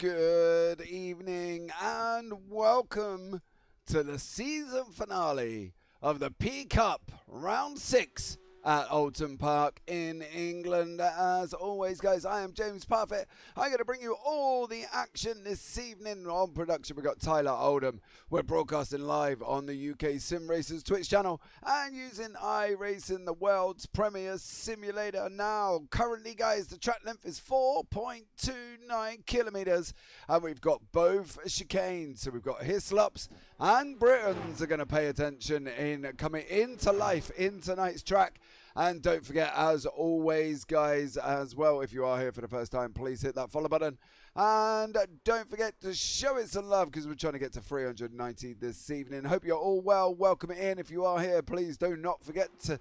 Good evening and welcome to the season finale of the P Cup Round 6 at Oulton Park in England. As always, guys, I am James Parfitt. I'm going to bring you all the action this evening. On production, we've got Tyler Oldham. We're broadcasting live on the UK Sim Racers Twitch channel and using iRacing, the world's premier simulator. Now, currently, guys, the track length is 4.29 kilometres and we've got both chicanes. So we've got Hislops and Britons are going to pay attention in coming into life in tonight's track. And don't forget, as always, guys, as well, if you are here for the first time, please hit that follow button. And don't forget to show it some love because we're trying to get to 390 this evening. Hope you're all well. Welcome in. If you are here, please do not forget to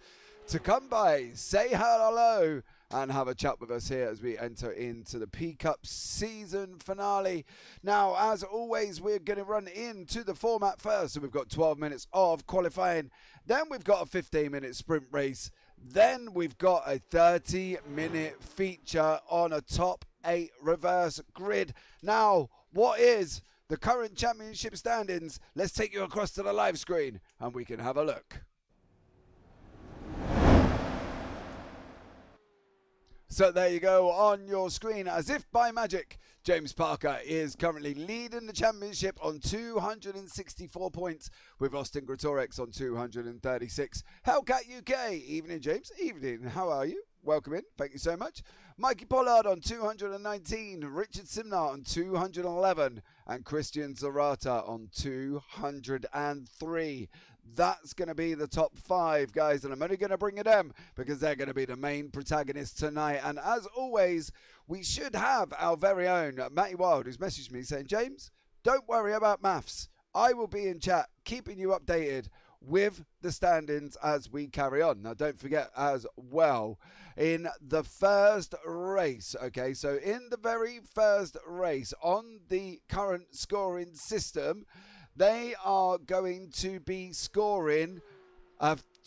come by, say hello, and have a chat with us here as we enter into the P Cup season finale. Now, as always, we're going to run into the format first. So we've got 12 minutes of qualifying. Then we've got a 15-minute sprint race. Then we've got a 30-minute feature on a top 8 reverse grid. Now, what is the current championship standings? Let's take you across to the live screen and we can have a look. So there you go on your screen, as if by magic, James Parker is currently leading the championship on 264 points, with Austin Greatorex on 236. Hellcat UK, evening James, evening, how are you? Welcome in, thank you so much. Mikey Pollard on 219, Richard Simnar on 211, and Christian Zarata on 203. That's going to be the top 5, guys, and I'm only going to bring it in because they're going to be the main protagonists tonight. And as always, we should have our very own Matty Wild, who's messaged me saying, James, don't worry about maths. I will be in chat, keeping you updated with the standings as we carry on. Now, don't forget as well, in the first race, okay, so in the very first race on the current scoring system, they are going to be scoring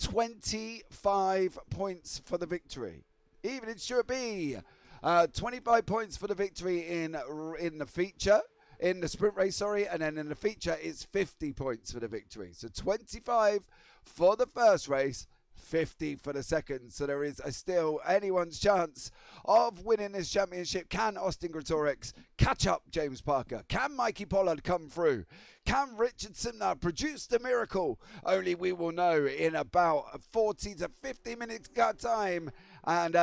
25 points for the victory. Even in Stuart B, 25 points for the victory in the feature. In the sprint race, sorry, and then in the feature, it's 50 points for the victory. So 25 for the first race, 50 for the second. So there is still anyone's chance of winning this championship. Can Austin Greatorex catch up James Parker? Can Mikey Pollard come through? Can Richard Simnar produce the miracle? Only we will know in about 40 to 50 minutes time. And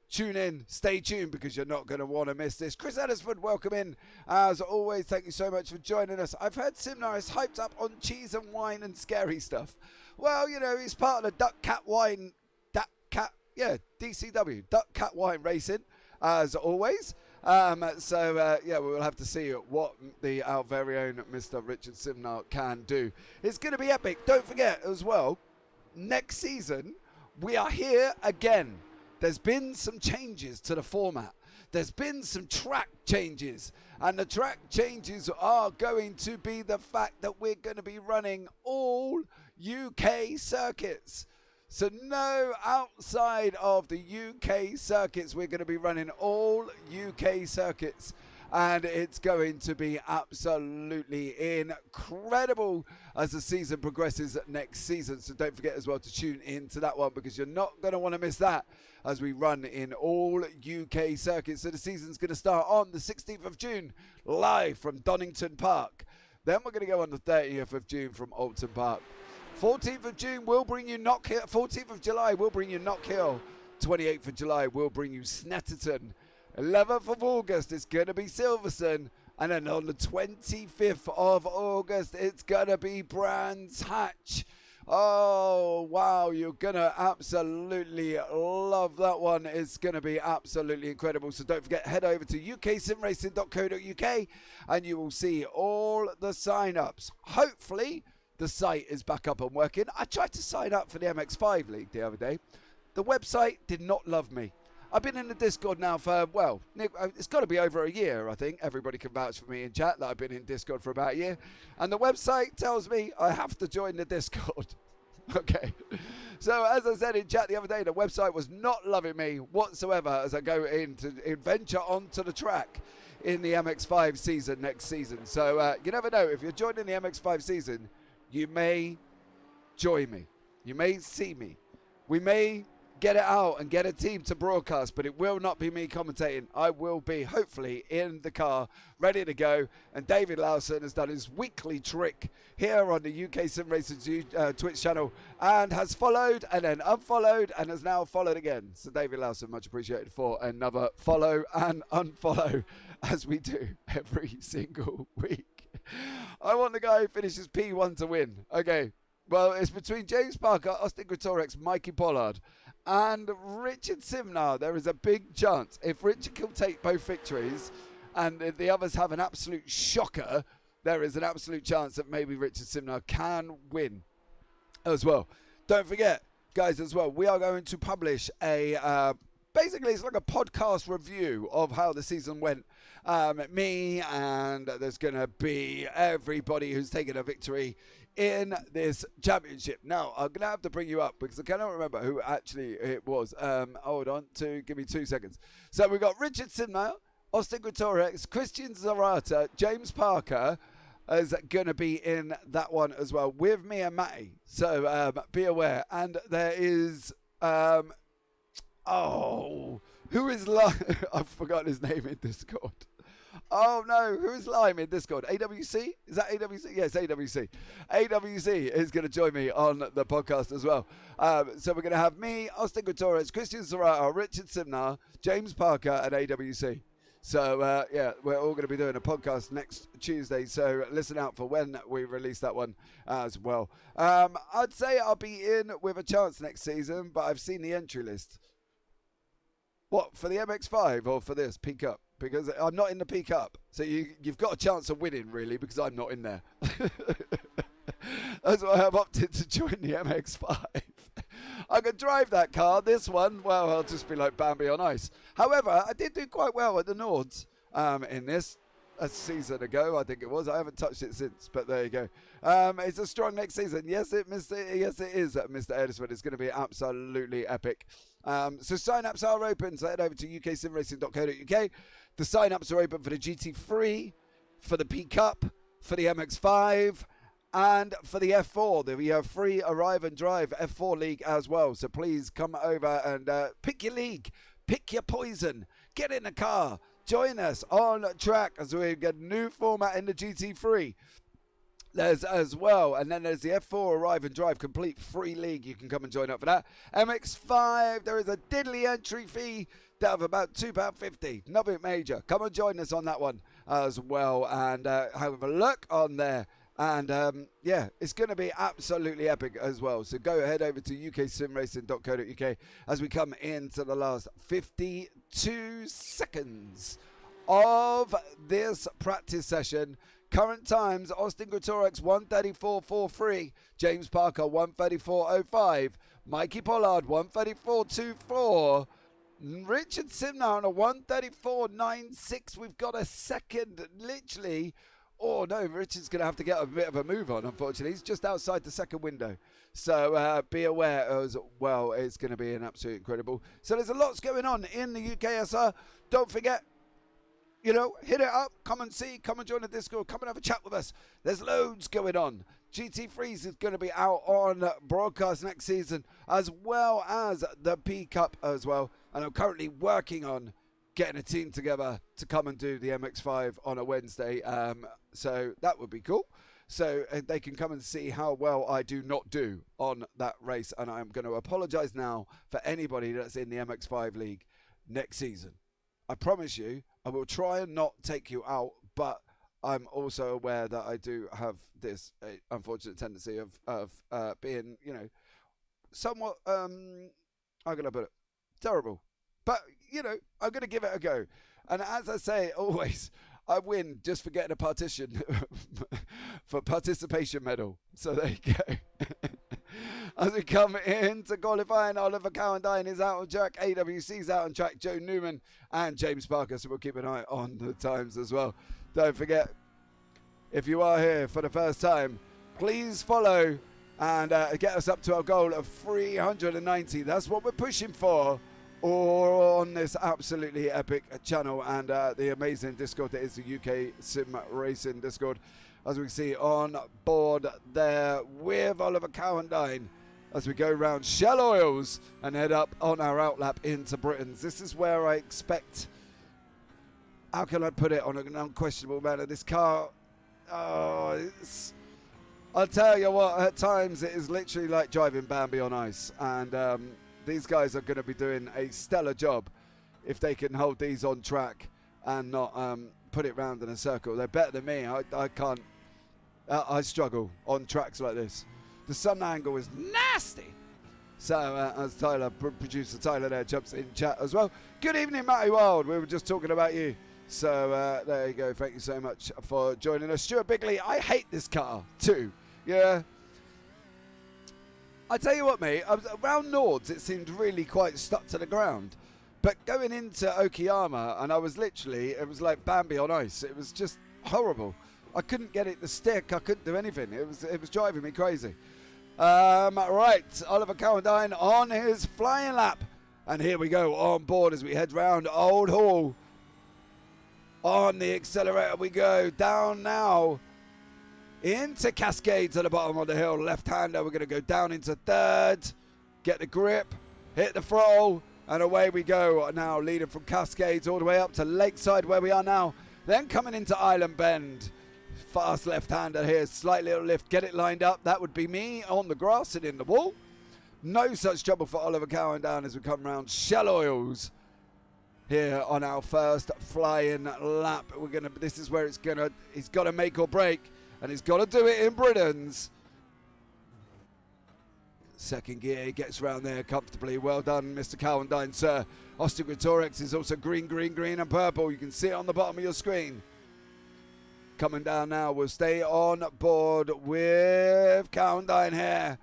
tune in, stay tuned, because you're not going to want to miss this. Chris Eddersford, welcome in. As always, thank you so much for joining us. I've heard Simnar is hyped up on cheese and wine and scary stuff. Well, you know, he's part of the DCW, Duck Cat Wine Racing, as always. Yeah, we will have to see what our very own Mr. Richard Simnar can do. It's going to be epic. Don't forget as well, next season, we are here again. There's been some changes to the format. There's been some track changes. And the track changes are going to be the fact that we're going to be running all UK circuits. So no outside of the UK circuits. We're going to be running all UK circuits. And it's going to be absolutely incredible as the season progresses next season. So don't forget as well to tune in to that one, because you're not going to want to miss that as we run in all UK circuits. So the season's going to start on the 16th of June, live from Oulton Park. Then we're going to go on the 30th of June from Oulton Park. 14th of June will bring you Knock Hill. 14th of July will bring you Knock Hill. 28th of July will bring you Snetterton. 11th of August, it's going to be Silverstone. And then on the 25th of August, it's going to be Brands Hatch. Oh, wow, you're going to absolutely love that one. It's going to be absolutely incredible. So don't forget, head over to uksimracing.co.uk and you will see all the sign-ups. Hopefully, the site is back up and working. I tried to sign up for the MX5 League the other day. The website did not love me. I've been in the Discord now for, well, it's got to be over a year, I think. Everybody can vouch for me in chat that I've been in Discord for about a year. And the website tells me I have to join the Discord. Okay. So, as I said in chat the other day, the website was not loving me whatsoever as I go in to venture onto the track. in the MX5 season next season. So you never know. If you're joining the MX5 season, you may join me. You may see me. We may get it out and get a team to broadcast, but it will not be me commentating. I will be, hopefully, in the car, ready to go. And David Lawson has done his weekly trick here on the UK Sim Racing's Twitch channel and has followed and then unfollowed and has now followed again. So David Lawson, much appreciated for another follow and unfollow, as we do every single week. I want the guy who finishes P1 to win. Okay, well, it's between James Parker, Austin Greatorex, Mikey Pollard, and Richard Simnar. There is a big chance, if Richard can take both victories and if the others have an absolute shocker, there is an absolute chance that maybe Richard Simnar can win as well. Don't forget, guys, as well, we are going to publish a basically it's like a podcast review of how the season went. Me, and there's going to be everybody who's taken a victory in this championship. Now, I'm going to have to bring you up because I cannot remember who actually it was. Hold on, give me 2 seconds. So we've got Richard Simnar, Austin Greatorex, Christian Zarata, James Parker is going to be in that one as well with me and Matty. So be aware. And there is, who is I've forgotten his name in Discord. Oh no, who is Lime in Discord? AWC? Is that AWC? Yes, AWC. AWC is going to join me on the podcast as well. So we're going to have me, Austin Greatorex, Christian Zarata, Richard Simnar, James Parker, and AWC. So yeah, we're all going to be doing a podcast next Tuesday. So listen out for when we release that one as well. I'd say I'll be in with a chance next season, but I've seen the entry list. What, for the MX5 or for this P Cup? Because I'm not in the P Cup. So you've got a chance of winning, really, because I'm not in there. That's why I've opted to join the MX5. I could drive that car. This one, well, I'll just be like Bambi on ice. However, I did do quite well at the Nords in this. A season ago, I think it was. I haven't touched it since, but there you go. It's a strong next season. Yes, it is, Mr. Edisford. It's going to be absolutely epic. So sign-ups are open. So head over to uksimracing.co.uk. The sign-ups are open for the GT3, for the P Cup, for the MX5, and for the F4. We have free Arrive and Drive F4 League as well. So please come over and pick your league, pick your poison, get in the car. Join us on track as we get a new format in the GT3. There's as well, and then there's the F4 Arrive and Drive complete free league. You can come and join up for that. MX5, there is a diddly entry fee of about £2.50. Nothing major. Come and join us on that one as well and have a look on there. And yeah, it's going to be absolutely epic as well. So go ahead over to uksimracing.co.uk as we come into the last 52 seconds of this practice session. Current times, Austin Greatorex 134.43, James Parker 134.05, Mikey Pollard 134.24, Richard Simnar on a 134.96. We've got a second, literally. Oh no, Richard's going to have to get a bit of a move on, unfortunately. He's just outside the second window. So be aware as well, it's going to be an absolute incredible. So there's a lot going on in the UKSR. Don't forget, you know, hit it up, come and see, come and join the Discord, come and have a chat with us. There's loads going on. GT3 is going to be out on broadcast next season, as well as the P Cup as well. And I'm currently working on getting a team together to come and do the MX5 on a Wednesday. So that would be cool. So they can come and see how well I do not do on that race. And I'm going to apologise now for anybody that's in the MX5 League next season. I promise you, I will try and not take you out, but I'm also aware that I do have this unfortunate tendency of being, you know, somewhat, how can I put it, terrible. But, you know, I'm going to give it a go. And as I say always, I win just for getting a for participation medal. So there you go. As we come into qualifying, Oliver Cowendine is out on track, AWC's out on track, Joe Newman and James Parker. So we'll keep an eye on the times as well. Don't forget, if you are here for the first time, please follow and get us up to our goal of 390. That's what we're pushing for or on this absolutely epic channel and the amazing Discord that is the UK Sim Racing Discord. As we see on board there with Oliver Cowendine as we go round Shell Oils and head up on our outlap into Britain's. This is where I expect, how can I put it on an unquestionable manner, this car, I'll tell you what, at times it is literally like driving Bambi on ice, and these guys are going to be doing a stellar job if they can hold these on track and not put it round in a circle. They're better than me. I can't. I struggle on tracks like this. The sun angle is nasty. So as Tyler, producer Tyler there jumps in chat as well. Good evening, Matty Wild. We were just talking about you. So there you go. Thank you so much for joining us. Stuart Bigley, I hate this car too. Yeah. I tell you what, mate, around Nords it seemed really quite stuck to the ground. But going into Okayama, and I was literally, it was like Bambi on ice. It was just horrible. I couldn't get it to stick. I couldn't do anything. It was driving me crazy. Right, Oliver Cowendine on his flying lap. And here we go on board as we head round Old Hall. On the accelerator we go. Down now into Cascades at the bottom of the hill. Left-hander, we're going to go down into third. Get the grip. Hit the throttle. And away we go. Now leading from Cascades all the way up to Lakeside where we are now. Then coming into Island Bend. Fast left-hander here, slight little lift, get it lined up. That would be me on the grass and in the wall. No such trouble for Oliver Cowendine as we come round Shell Oils here on our first flying lap. This is where he's got to make or break, and he's got to do it in Britain's. Second gear, he gets round there comfortably. Well done, Mr. Cowendine, sir. Austin Greatorex is also green, green, green, and purple. You can see it on the bottom of your screen. Coming down now, we'll stay on board with Cowendine here.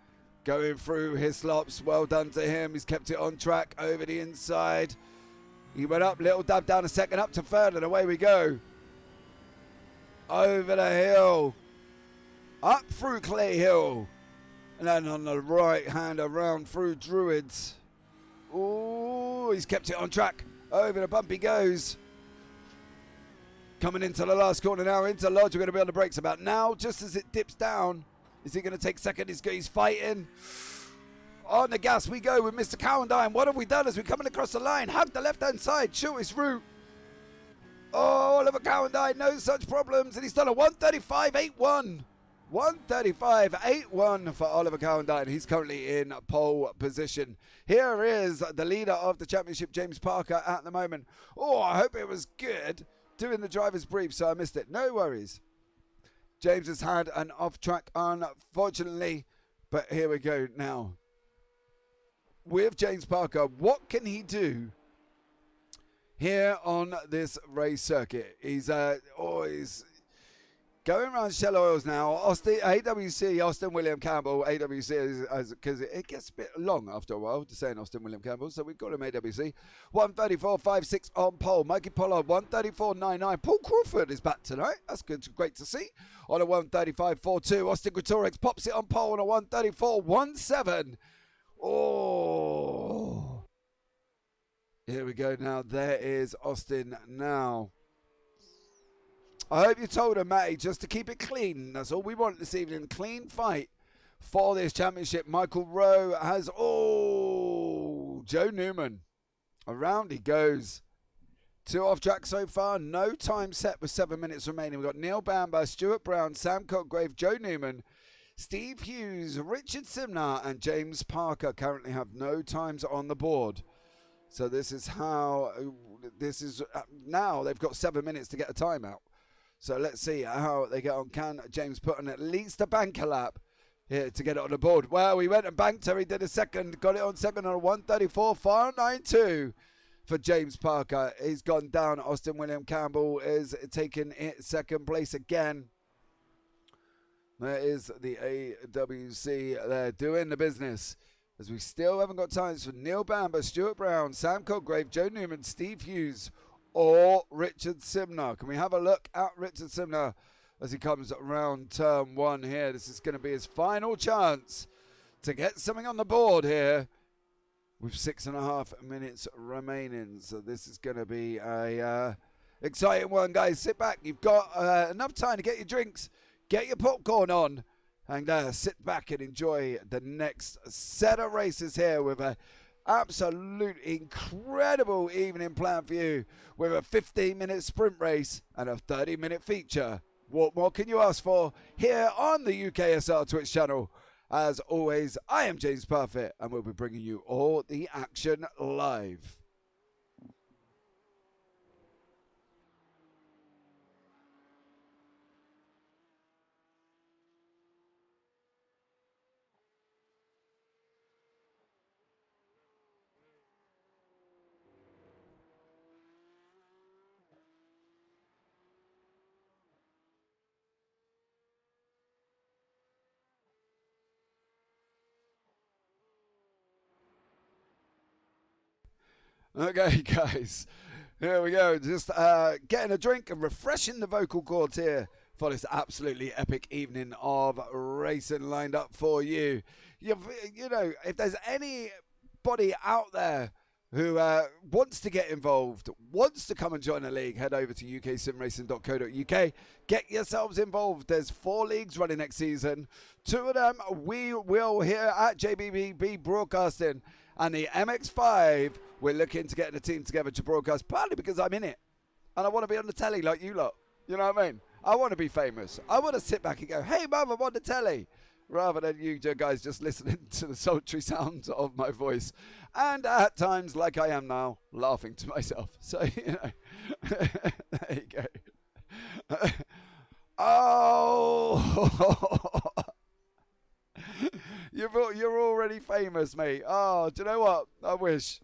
Going through his slops, well done to him. He's kept it on track over the inside. He went up, little dab down a second, up to third, and away we go. Over the hill. Up through Clay Hill. And then on the right hand around through Druids. Ooh, he's kept it on track. Over the bump he goes. Coming into the last corner now, into Lodge. We're going to be on the brakes about now, just as it dips down. Is he going to take second? He's fighting. On the gas we go with Mr. Cowendine. What have we done as we're coming across the line? Hug the left-hand side, shortest route. Oh, Oliver Cowendine, no such problems. And he's done a 135.81. 135.81 for Oliver Cowendine. He's currently in pole position. Here is the leader of the championship, James Parker, at the moment. Oh, I hope it was good. Doing the driver's brief, so I missed it. No worries. James has had an off-track, unfortunately. But here we go now. With James Parker, what can he do here on this race circuit? He's going around Shell Oils now. AWC, Austin William Campbell. AWC, because it gets a bit long after a while to saying Austin William Campbell, so we've got him AWC. 134.56 on pole. Mikey Pollard, 134.99. Paul Crawford is back tonight. That's good, great to see. On a 135.42. Austin Greatorex pops it on pole on a 134.17. Oh. Here we go now. There is Austin now. I hope you told him, Matty, just to keep it clean. That's all we want this evening. Clean fight for this championship. Michael Rowe has, Joe Newman. Around he goes. 2 off track so far. No time set with 7 minutes remaining. We've got Neil Bamber, Stuart Brown, Sam Cotgrave, Joe Newman, Steve Hughes, Richard Simnar, and James Parker currently have no times on the board. So this is now they've got 7 minutes to get a timeout. So let's see how they get on. Can James put on at least a banker lap here to get it on the board? Well, he went and banked her. He did a second. Got it on second on a 134.492 for James Parker. He's gone down. Austin William Campbell is taking it second place again. There is the AWC there doing the business. As we still haven't got times for Neil Bamber, Stuart Brown, Sam Cotgrave, Joe Newman, Steve Hughes, or Richard Simnar. Can we have a look at Richard Simnar as he comes around turn 1 here? This is going to be his final chance to get something on the board here with 6.5 minutes remaining. So this is going to be a exciting one, guys. Sit back. You've got enough time to get your drinks, get your popcorn on, and sit back and enjoy the next set of races here with a absolute incredible evening planned for you with a 15-minute sprint race and a 30-minute feature. What more can you ask for here on the UKSR Twitch channel? As always, I am James Parfitt and we'll be bringing you all the action live. Okay, guys, here we go. Just getting a drink and refreshing the vocal cords here for this absolutely epic evening of racing lined up for you. You know, if there's anybody out there who wants to get involved, wants to come and join a league, head over to uksimracing.co.uk. Get yourselves involved. There's 4 leagues running next season. 2 of them we will here at JBB be broadcasting. And the MX5, we're looking to get a team together to broadcast, partly because I'm in it. And I want to be on the telly like you lot. You know what I mean? I want to be famous. I want to sit back and go, hey, mum, I'm on the telly. Rather than you guys just listening to the sultry sounds of my voice. And at times, like I am now, laughing to myself. So, you know, there you go. Oh! You're already famous, mate. Oh, do you know what? I wish,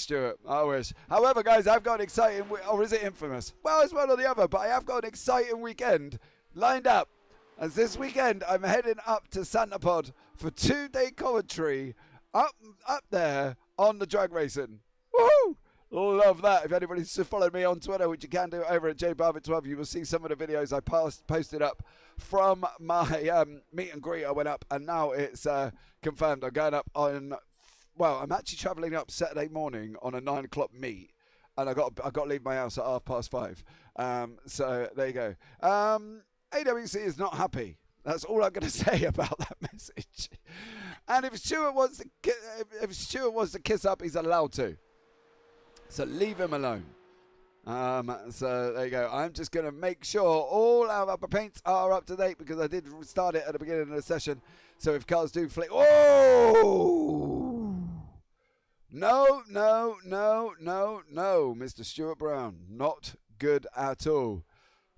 Stuart. I wish. However, guys, I've got an exciting... Or is it infamous? Well, it's one or the other, but I have got an exciting weekend lined up. As this weekend, I'm heading up to Santa Pod for 2-day commentary up there on the drag racing. Woohoo! Love that. If anybody's followed me on Twitter, which you can do over at jbarvett12, you will see some of the videos I posted up from my meet and greet. I went up, and now it's confirmed. I'm going up on... Well, I'm actually travelling up Saturday morning on a 9 o'clock meet, and I got to leave my house at 5:30. So there you go. AWC is not happy. That's all I'm going to say about that message. And if Stuart wants to kiss up, he's allowed to. So leave him alone. So there you go. I'm just going to make sure all our upper paints are up to date because I did start it at the beginning of the session. So if cars do flick... Oh! No, Mr. Stuart Brown. Not good at all.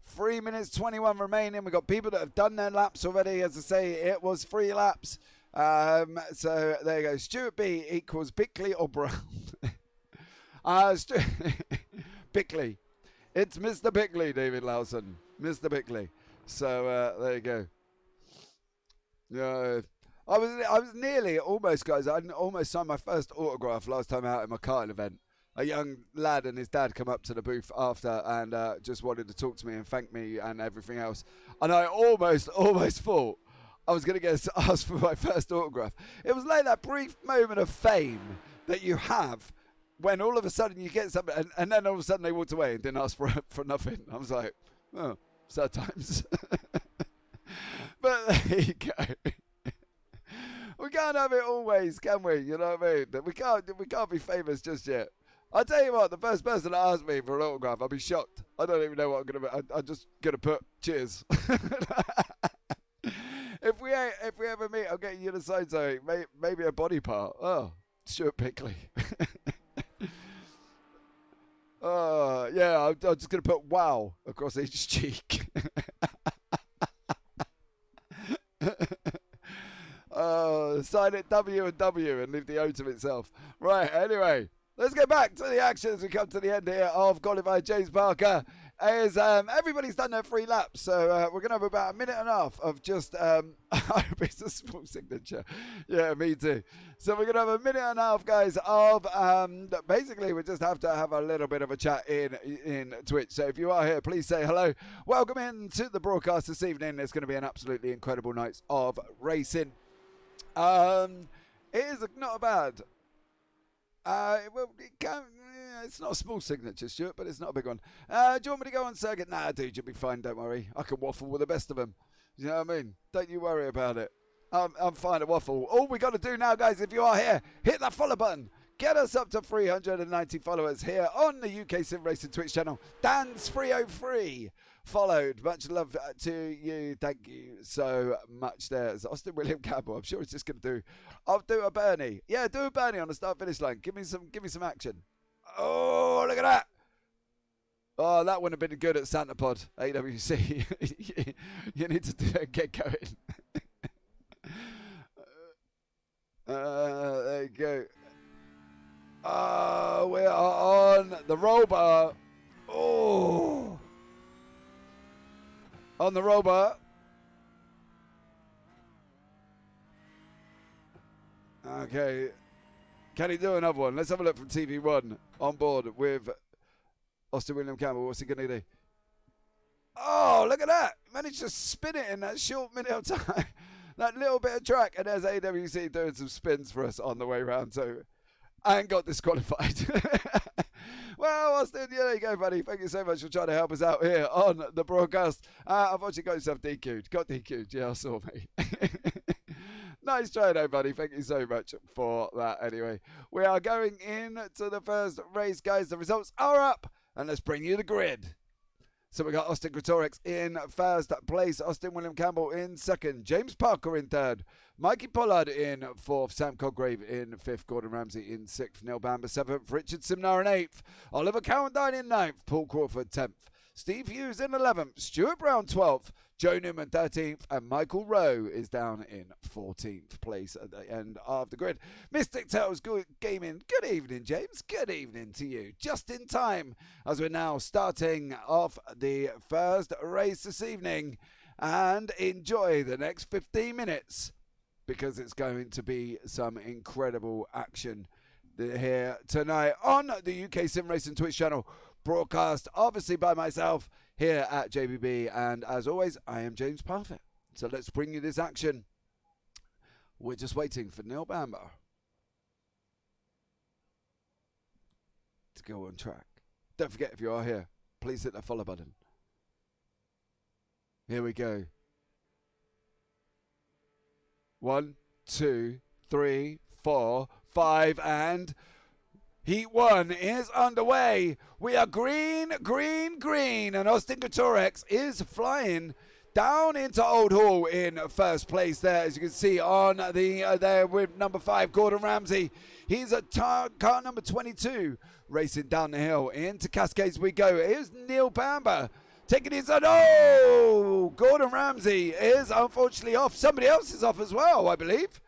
3 minutes 21 remaining. We've got people that have done their laps already. As I say, it was 3 laps. So there you go. Stuart B equals Bickley or Brown. Bickley. It's Mr. Bickley, David Lawson. Mr. Bickley. So there you go. I was nearly almost, guys. I almost signed my first autograph last time out at my karting event. A young lad and his dad come up to the booth after and just wanted to talk to me and thank me and everything else. And I almost thought I was going to get asked for my first autograph. It was like that brief moment of fame that you have when all of a sudden you get something, and then all of a sudden they walked away and didn't ask for nothing. I was like, oh, sad times. But there you go. We can't have it always, can we? You know what I mean? We can't be famous just yet. I'll tell you what, the first person that asks me for an autograph, I'll be shocked. I don't even know what I'm going to... I'm just going to put cheers. If we ever meet, I'll get you to sign something. Maybe a body part. Oh, Stuart Bickley. Yeah, I'm just going to put wow across each cheek. Sign it W and W and leave the O to itself. Right, anyway, let's get back to the action as we come to the end here of Qualified James Parker. Everybody's done their 3 laps, so we're going to have about a minute and a half of just, I hope it's a small signature. Yeah, me too. So we're going to have a minute and a half, guys, of, basically we just have to have a little bit of a chat in Twitch. So if you are here, please say hello. Welcome in to the broadcast this evening. It's going to be an absolutely incredible night of racing. It is not a bad It's not a small signature, Stuart, but it's not a big one. Do you want me to go on circuit? Nah, dude, you'll be fine. Don't worry. I can waffle with the best of them. You know what I mean? Don't you worry about it. I'm fine to waffle. All we got to do now, guys, if you are here, hit that follow button. Get us up to 390 followers here on the UK Sim Racing Twitch channel. Dan's303 followed. Much love to you. Thank you so much. There's Austin William Campbell. I'm sure he's just going to do. I'll do a Bernie. Yeah, do a Bernie on the start finish line. Give me some action. Oh, look at that. Oh, that wouldn't have been good at Santa Pod, AWC. You need to get going. There you go. Oh, we are on the roll bar. Oh. On the roll bar. Okay. Can he do another one? Let's have a look from TV1 on board with Austin William Campbell. What's he going to do? Oh, look at that. Managed to spin it in that short minute of time. That little bit of track. And there's AWC doing some spins for us on the way round. So, and got disqualified. Well, Austin, yeah, there you go, buddy. Thank you so much for trying to help us out here on the broadcast. Unfortunately, got yourself DQ'd. Got DQ'd. Yeah, I saw, mate. Nice try, though, buddy. Thank you so much for that. Anyway, we are going into the first race, guys. The results are up, and let's bring you the grid. So we got Austin Gretorix in first place, Austin William Campbell in second, James Parker in third, Mikey Pollard in fourth, Sam Coggrave in fifth, Gordon Ramsay in sixth, Neil Bamber seventh, Richard Simnar in eighth, Oliver Cowendine in ninth, Paul Crawford 10th, Steve Hughes in 11th, Stuart Brown 12th, Joe Newman 13th, and Michael Rowe is down in 14th place at the end of the grid. Mystic Tales Gaming, good evening, James. Good evening to you. Just in time, as we're now starting off the first race this evening. And enjoy the next 15 minutes, because it's going to be some incredible action here tonight on the UK Sim Racing Twitch channel. Broadcast, obviously, by myself here at JBB, and as always, I am James Parfitt. So let's bring you this action. We're just waiting for Neil Bamber to go on track. Don't forget, if you are here, please hit that follow button. Here we go. 1, 2, 3, 4, 5, and Heat 1 is underway. We are green, green, green. And Austin Gretorix is flying down into Old Hall in first place there. As you can see on the there with number 5, Gordon Ramsay. He's at car number 22, racing down the hill. Into Cascades we go. Here's Neil Bamber taking his... Oh! Gordon Ramsay is unfortunately off. Somebody else is off as well, I believe.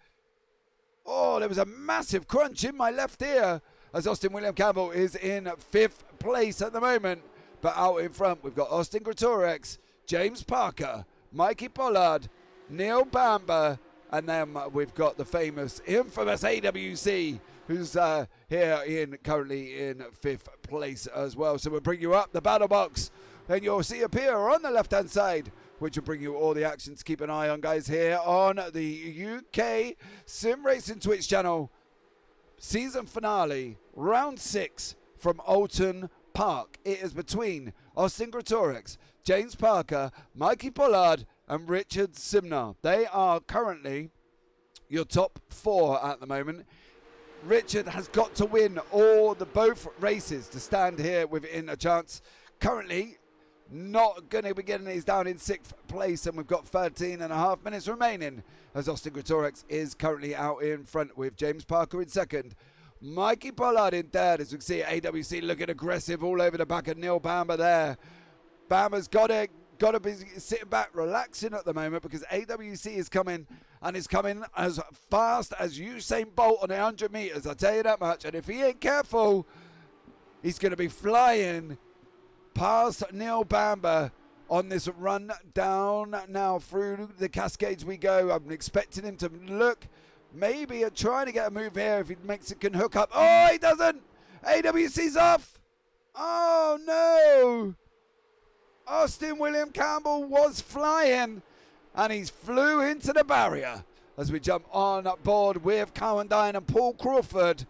Oh, there was a massive crunch in my left ear, as Austin William Campbell is in 5th place at the moment. But out in front, we've got Austin Gretorix, James Parker, Mikey Pollard, Neil Bamber, and then we've got the famous, infamous AWC, who's here currently in 5th place as well. So we'll bring you up the battle box, and you'll see appear on the left-hand side, which will bring you all the action to keep an eye on, guys, here on the UK Sim Racing Twitch channel. Season finale, round 6 from Oulton Park. It is between Austin Gretorix, James Parker, Mikey Pollard, and Richard Simnar. They are currently your top 4 at the moment. Richard has got to win both races to stand here within a chance. Currently, not going to be getting. He's down in 6th place, and we've got 13.5 minutes remaining, as Austin Gretorix is currently out in front with James Parker in 2nd. Mikey Pollard in 3rd, as we can see AWC looking aggressive all over the back of Neil Bamber there. Bamber's got to be sitting back, relaxing at the moment, because AWC is coming, and is coming as fast as Usain Bolt on 100 meters. I'll tell you that much. And if he ain't careful, he's going to be flying past Neil Bamber on this run down now through the Cascades we go. I'm expecting him to look maybe at trying to get a move here if he makes it, can hook up. Oh, he doesn't. AWC's off. Oh no. Austin William Campbell was flying, and he's flew into the barrier as we jump on board with Cowendine and Paul Crawford,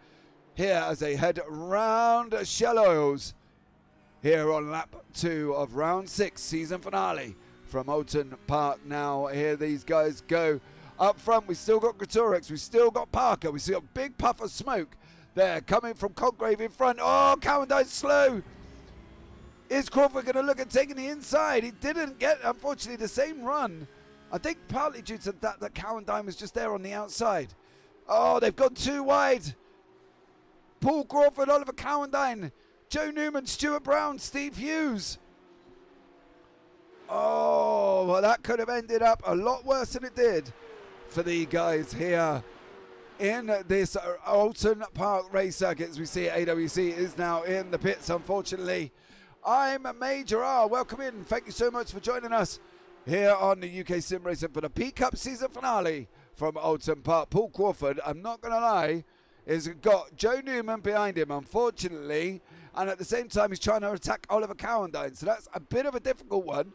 here as they head round Shell Oils here on lap 2 of round 6 season finale from Oulton Park. Now here these guys go. Up front we still got Greatorex, we still got Parker, we still got big puff of smoke there coming from Coggrave in front. Oh, Cowandine's slow. Is Crawford going to look at taking the inside? He didn't get, unfortunately, the same run. I think partly due to that Cowandine was just there on the outside. Oh, they've gone too wide. Paul Crawford, Oliver Cowandine, Joe Newman, Stuart Brown, Steve Hughes. Oh, well, that could have ended up a lot worse than it did for the guys here in this Oulton Park race circuit. As we see, AWC is now in the pits, unfortunately. I'm Major R. Welcome in. Thank you so much for joining us here on the UK Sim Racing for the P Cup season finale from Oulton Park. Paul Crawford, I'm not going to lie, has got Joe Newman behind him, unfortunately, and at the same time he's trying to attack Oliver Cowandine. So that's a bit of a difficult one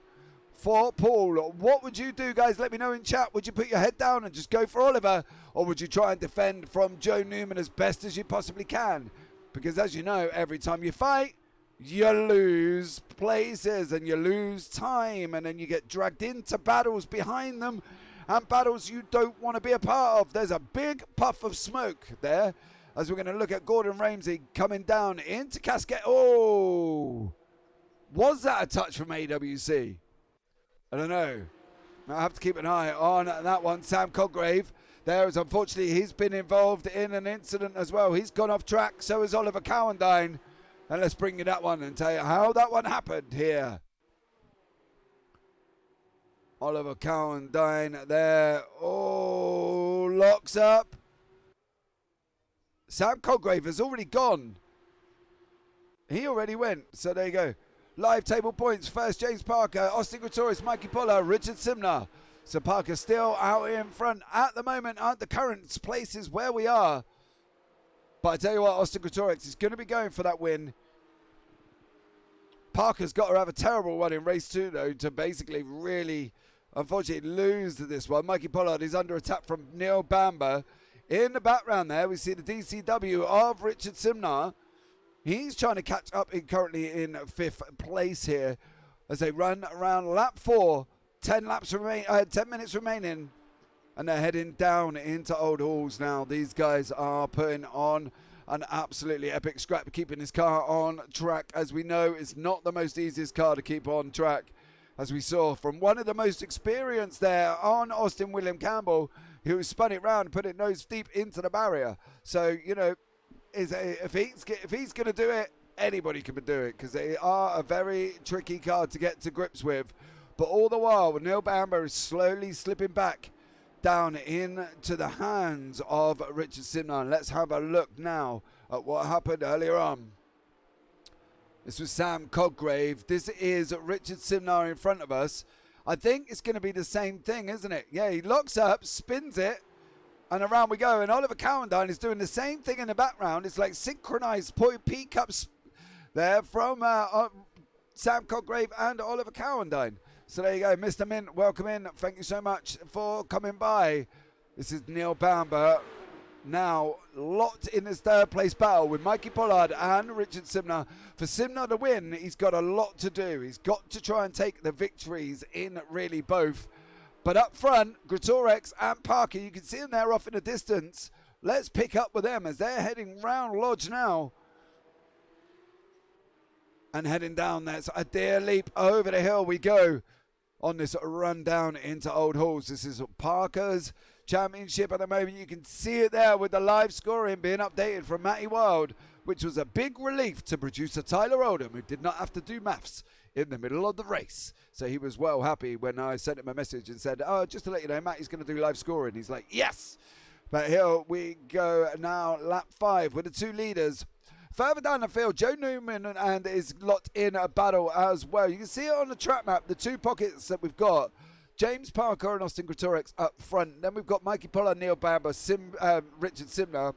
for Paul. What would you do, guys? Let me know in chat. Would you put your head down and just go for Oliver, or would you try and defend from Joe Newman as best as you possibly can? Because as you know, every time you fight, you lose places and you lose time, and then you get dragged into battles behind them and battles you don't want to be a part of. There's a big puff of smoke there as we're going to look at Gordon Ramsay coming down into Cascade. Oh, was that a touch from AWC? I don't know. I have to keep an eye on that one. Sam Coggrave there, as unfortunately he's been involved in an incident as well. He's gone off track, so is Oliver Cowandine. And let's bring you that one and tell you how that one happened here. Oliver Cowandine there. Oh, locks up. Sam Coggrave has already gone. He already went. So there you go. Live table points. First, James Parker, Austin Greatorex, Mikey Pollard, Richard Simner. So Parker still out in front at the moment. Aren't the current places where we are. But I tell you what, Austin Greatorex is going to be going for that win. Parker's got to have a terrible one in race 2, though, to basically really, unfortunately, lose this one. Mikey Pollard is under attack from Neil Bamber. In the background there, we see the DCW of Richard Simnar. He's trying to catch up currently in 5th place here as they run around lap 4. 10 minutes remaining. And they're heading down into Old Halls now. These guys are putting on an absolutely epic scrap, keeping his car on track. As we know, it's not the most easiest car to keep on track, as we saw from one of the most experienced there on Austin William Campbell, who spun it round and put it nose deep into the barrier. So, you know, if he's going to do it, anybody can do it, because they are a very tricky car to get to grips with. But all the while, Neil Bamber is slowly slipping back down into the hands of Richard Simnar. Let's have a look now at what happened earlier on. This was Sam Coggrave. This is Richard Simnar in front of us. I think it's going to be the same thing, isn't it? Yeah, he locks up, spins it, and around we go. And Oliver Cowandine is doing the same thing in the background. It's like synchronized P-cups there from Sam Coggrave and Oliver Cowandine. So there you go, Mr. Mint, welcome in. Thank you so much for coming by. This is Neil Bamber now locked in this 3rd place battle with Mikey Pollard and Richard Simnar. For Simnar to win, he's got a lot to do. He's got to try and take the victories in really both. But up front, Greatorex and Parker, you can see them there off in the distance. Let's pick up with them as they're heading round Lodge now. And heading down there. So a deer leap over the hill we go on this run down into Old Halls. This is Parker's championship at the moment. You can see it there with the live scoring being updated from Matty Wild, which was a big relief to producer Tyler Oldham, who did not have to do maths in the middle of the race. So he was well happy when I sent him a message and said, oh, just to let you know, Matty's going to do live scoring. He's like, yes! But here we go now, lap 5 with the 2 leaders. Further down the field, Joe Newman and is locked in a battle as well. You can see it on the track map, the 2 pockets that we've got. James Parker and Austin Greatorex up front. Then we've got Mikey Pollard, Neil Bamber, Richard Simnar.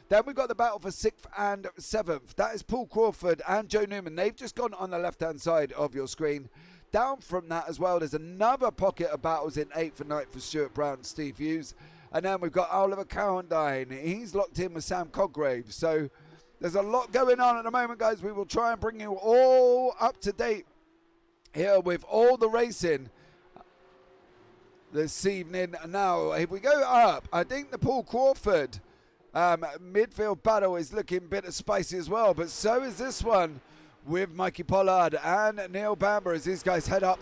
Then we've got the battle for 6th and 7th. That is Paul Crawford and Joe Newman. They've just gone on the left-hand side of your screen. Down from that as well, there's another pocket of battles in 8th and 9th for Stuart Brown and Steve Hughes. And then we've got Oliver Cowandine. He's locked in with Sam Coggrave. So There's a lot going on at the moment, guys. We will try and bring you all up to date here with all the racing this evening. Now, if we go up, I think the Paul Crawford midfield battle is looking a bit spicy as well, but so is this one with Mikey Pollard and Neil Bamber as these guys head up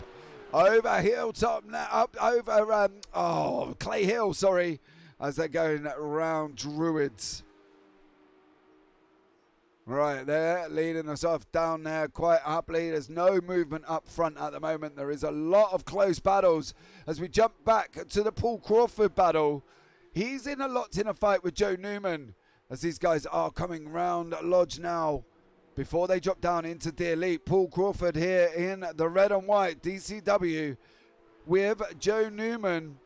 over Hilltop now, up over Clay Hill, sorry, as they're going around Druids. Right there, leading us off down there quite happily. There's no movement up front at the moment. There is a lot of close battles as we jump back to the Paul Crawford battle. He's locked in a fight with Joe Newman as these guys are coming round Lodge now before they drop down into Deer Leap. Paul Crawford here in the red and white DCW with Joe Newman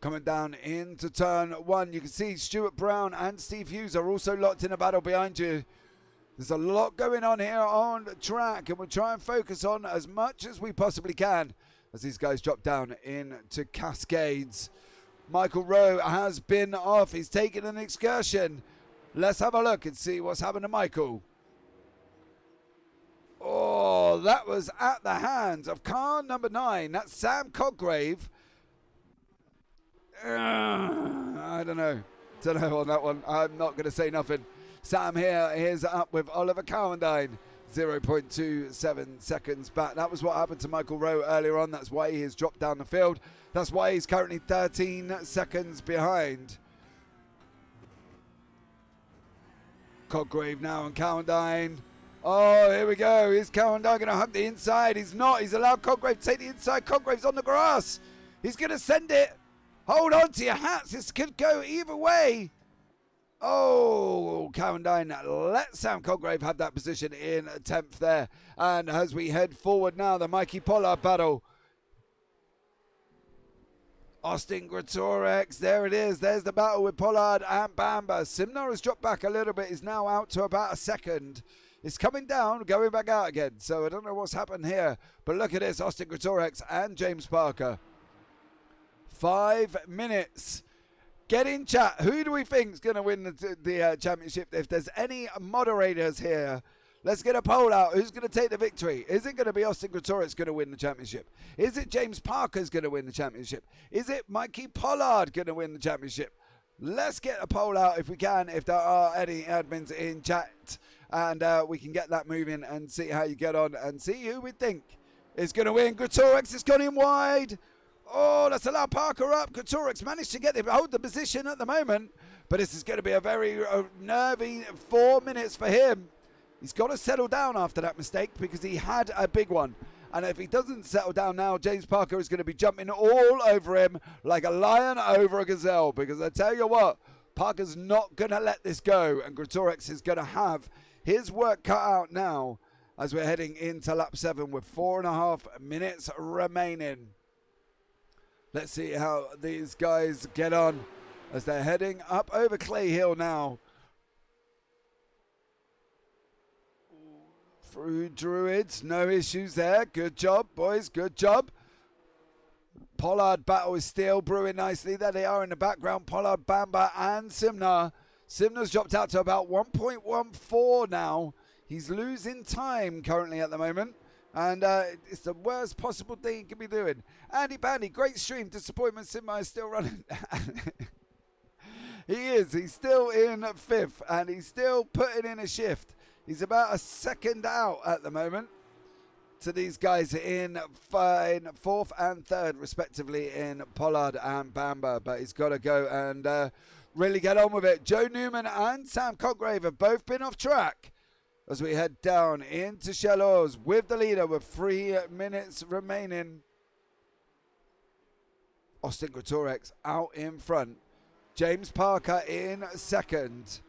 coming down into turn one. You can see Stuart Brown and Steve Hughes are also locked in a battle behind you. There's a lot going on here on track, and we'll try and focus on as much as we possibly can as these guys drop down into Cascades. Michael Rowe has been off. He's taken an excursion. Let's have a look and see what's happened to Michael. Oh, that was at the hands of car number 9. That's Sam Coggrave. I don't know on that one. I'm not going to say nothing. Sam here is up with Oliver Cowendine, 0.27 seconds back. That was what happened to Michael Rowe earlier on. That's why he has dropped down the field. That's why he's currently 13 seconds behind. Coggrave now and Cowendine. Oh, here we go. Is Cowendine going to hug the inside? He's not. He's allowed Coggrave to take the inside. Coggrave's on the grass. He's going to send it. Hold on to your hats. This could go either way. Oh, Cowendine let Sam Coggrave have that position in 10th there. And as we head forward now, the Mikey Pollard battle. Austin Greatorex, there it is. There's the battle with Pollard and Bamber. Simnar has dropped back a little bit. He's now out to about a second. It's coming down, going back out again. So I don't know what's happened here. But look at this, Austin Greatorex and James Parker. 5 minutes. Get in chat. Who do we think is going to win the championship? If there's any moderators here, let's get a poll out. Who's going to take the victory? Is it going to be Austin Greatorex going to win the championship? Is it James Parker's going to win the championship? Is it Mikey Pollard going to win the championship? Let's get a poll out if we can, if there are any admins in chat, and we can get that moving and see how you get on and see who we think is going to win. Greatorex has gone in wide. Oh, let's allow Parker up. Greatorex managed to hold the position at the moment, but this is going to be a very nervy 4 minutes for him. He's got to settle down after that mistake because he had a big one. And if he doesn't settle down now, James Parker is going to be jumping all over him like a lion over a gazelle. Because I tell you what, Parker's not going to let this go. And Greatorex is going to have his work cut out now as we're heading into lap 7 with 4.5 minutes remaining. Let's see how these guys get on as they're heading up over Clay Hill now. Through Druids, no issues there. Good job, boys, good job. Pollard battle is still brewing nicely. There they are in the background, Pollard, Bamber and Simnar. Simnar's dropped out to about 1.14 now. He's losing time currently at the moment. And it's the worst possible thing he can be doing. Andy Bandy, great stream. Disappointment, Simnar is still running. He is. He's still in 5th. And he's still putting in a shift. He's about a second out at the moment to these guys in 4th and 3rd, respectively, in Pollard and Bamber. But he's got to go and really get on with it. Joe Newman and Sam Coggrave have both been off track as we head down into Shallows with the leader with 3 minutes remaining. Austin Greatorex out in front. James Parker in 2nd.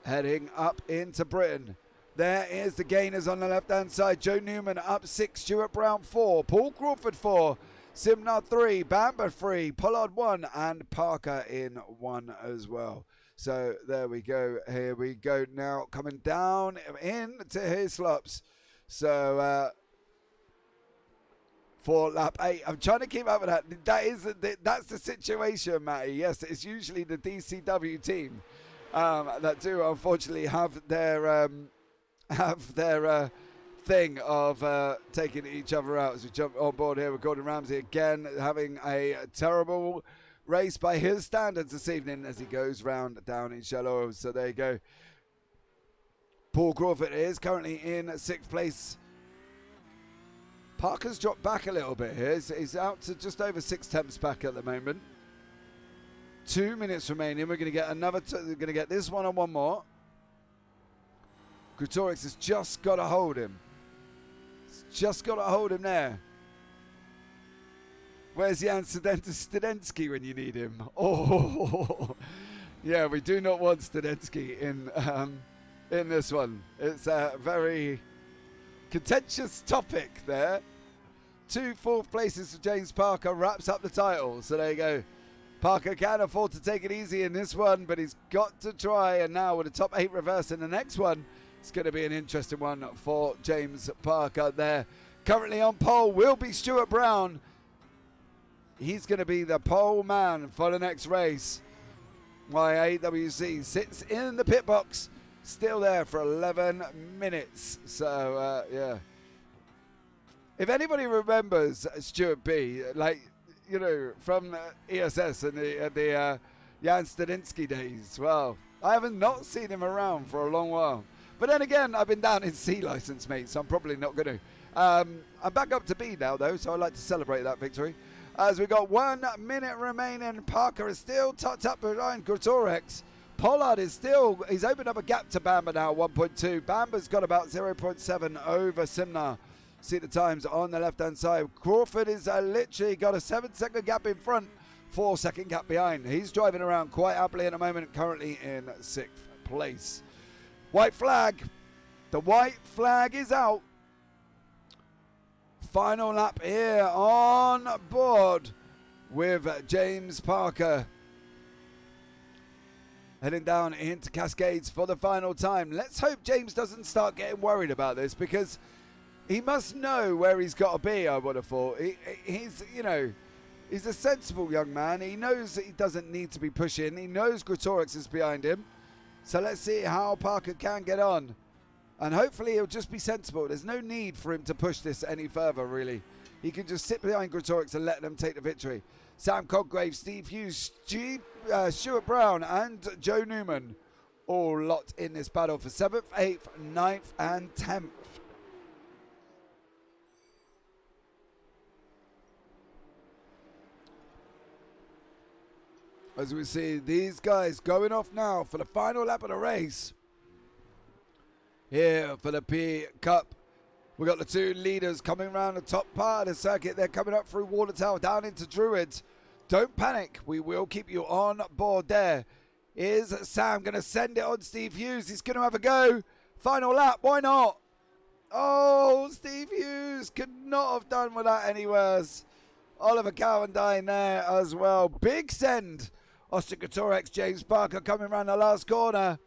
Heading up into Britain. There is the gainers on the left-hand side. Joe Newman up 6, Stuart Brown 4, Paul Crawford 4, Simnar 3, Bamber 3, Pollard 1, and Parker in 1 as well. So there we go. Here we go now. Coming down into his slops. So for lap 8. I'm trying to keep up with that. That's the situation, Matty. Yes, it's usually the DCW team that do unfortunately have their thing of taking each other out. As we jump on board here with Gordon Ramsay again, having a terrible race by his standards this evening as he goes round down in shallow. So there you go. Paul Crawford is currently in 6th place. Parker's dropped back a little bit here. He's out to just over 6/10 back at the moment. 2 minutes remaining. We're going to get another. We're going to get this one and one more. Grutorix has just got to hold him. He's just got to hold him there. Where's Jan Studensky when you need him? Oh, yeah, we do not want Studensky in this one. It's a very contentious topic there. 2 4th places for James Parker wraps up the title. So there you go. Parker can afford to take it easy in this one, but he's got to try. And now with the top 8 reverse in the next one, it's going to be an interesting one for James Parker there. Currently on pole will be Stuart Brown. He's going to be the pole man for the next race. My AWC sits in the pit box, still there for 11 minutes. So, yeah. If anybody remembers Stuart B, like, you know, from ESS and the Jan Stadinsky days, well, I haven't not seen him around for a long while. But then again, I've been down in C license, mate, so I'm probably not going to. I'm back up to B now, though, so I'd like to celebrate that victory. As we got 1 minute remaining, Parker is still tucked up behind Grutorix. Pollard is still, he's opened up a gap to Bamber now, 1.2. Bamber's got about 0.7 over Simnar. See the times on the left-hand side. Crawford is literally got a 7-second gap in front, 4-second gap behind. He's driving around quite happily at the moment, currently in 6th place. White flag. The white flag is out. Final lap here on board with James Parker. Heading down into Cascades for the final time. Let's hope James doesn't start getting worried about this, because he must know where he's got to be, I would have thought. He's, you know, he's a sensible young man. He knows that he doesn't need to be pushing. He knows Grutorix is behind him. So let's see how Parker can get on. And hopefully he'll just be sensible. There's no need for him to push this any further, really. He can just sit behind Grutorix and let them take the victory. Sam Coggrave, Steve Hughes, Stuart Brown and Joe Newman all locked in this battle for 7th, 8th, 9th and 10th. As we see these guys going off now for the final lap of the race. Here for the P Cup. We got the 2 leaders coming around the top part of the circuit. They're coming up through Water Tower down into Druids. Don't panic. We will keep you on board there. Is Sam going to send it on Steve Hughes? He's going to have a go. Final lap. Why not? Oh, Steve Hughes could not have done with that any worse. Oliver Cowendine there as well. Big send. Austin Grutorix, James Parker coming around the last corner.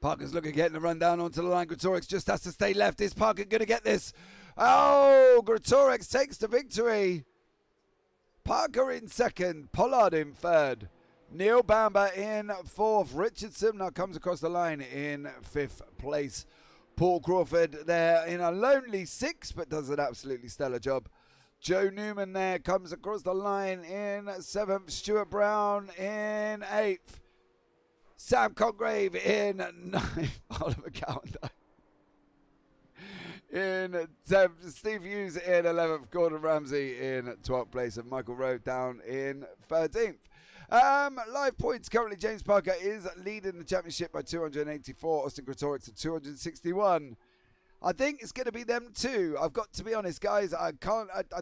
Parker's looking at getting the run down onto the line. Grutorix just has to stay left. Is Parker going to get this? Oh, Grutorix takes the victory. Parker in 2nd. Pollard in 3rd. Neil Bamber in 4th. Richard Simnar comes across the line in 5th place. Paul Crawford there in a lonely 6th, but does an absolutely stellar job. Joe Newman there comes across the line in 7th. Stuart Brown in 8th. Sam Congrave in 9th. Oliver Cowendine in 10th. Steve Hughes in 11th. Gordon Ramsay in 12th place. And Michael Rowe down in 13th. Live points currently. James Parker is leading the championship by 284. Austin Grutorix at 261. I think it's going to be them two. I've got to be honest, guys. I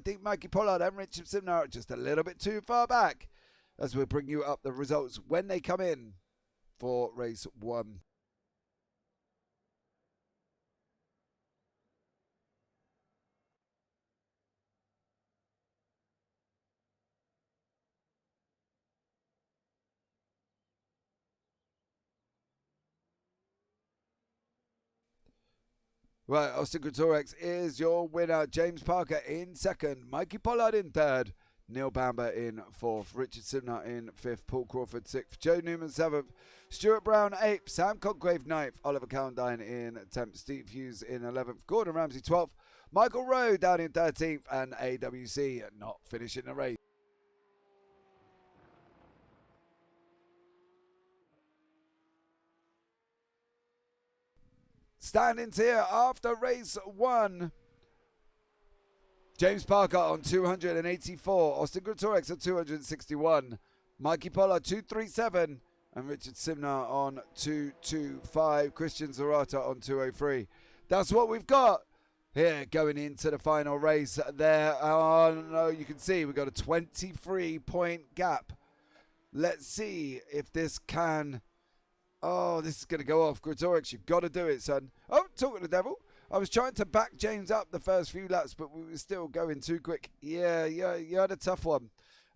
think Mikey Pollard and Richard Simnar are just a little bit too far back, as we'll bring you up the results when they come in for race 1. Right, Austin Greatorex is your winner. James Parker in second. Mikey Pollard in third. Neil Bamber in fourth. Richard Simnott in fifth. Paul Crawford sixth. Joe Newman seventh. Stuart Brown eighth. Sam Congrave ninth. Oliver Cowendine in 10th. Steve Hughes in 11th. Gordon Ramsay 12th. Michael Rowe down in 13th. And AWC not finishing the race. Standings here after race 1. James Parker on 284. Austin Greatorex on 261. Mikey Pollard 237. And Richard Simnott on 225. Christian Zarata on 203. That's what we've got here going into the final race there. Oh, no, you can see we've got a 23-point gap. Let's see if this can... Oh, this is going to go off. Greatorex, you've got to do it, son. Oh, talking to the devil. I was trying to back James up the first few laps, but we were still going too quick. Yeah, you had a tough one.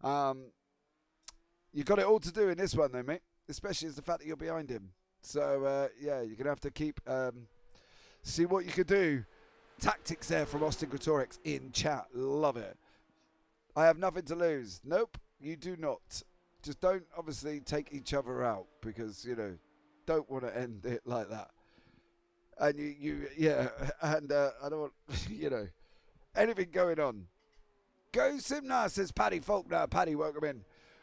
You got it all to do in this one, though, mate. Especially as the fact that you're behind him. So, yeah, you're going to have to keep... see what you could do. Tactics there from Austin Greatorex in chat. Love it. I have nothing to lose. Nope, you do not. Just don't, obviously, take each other out because, you know, don't want to end it like that. And yeah, and I don't want, you know, anything going on. Go Simnar, says Paddy Faulkner. Paddy, welcome in.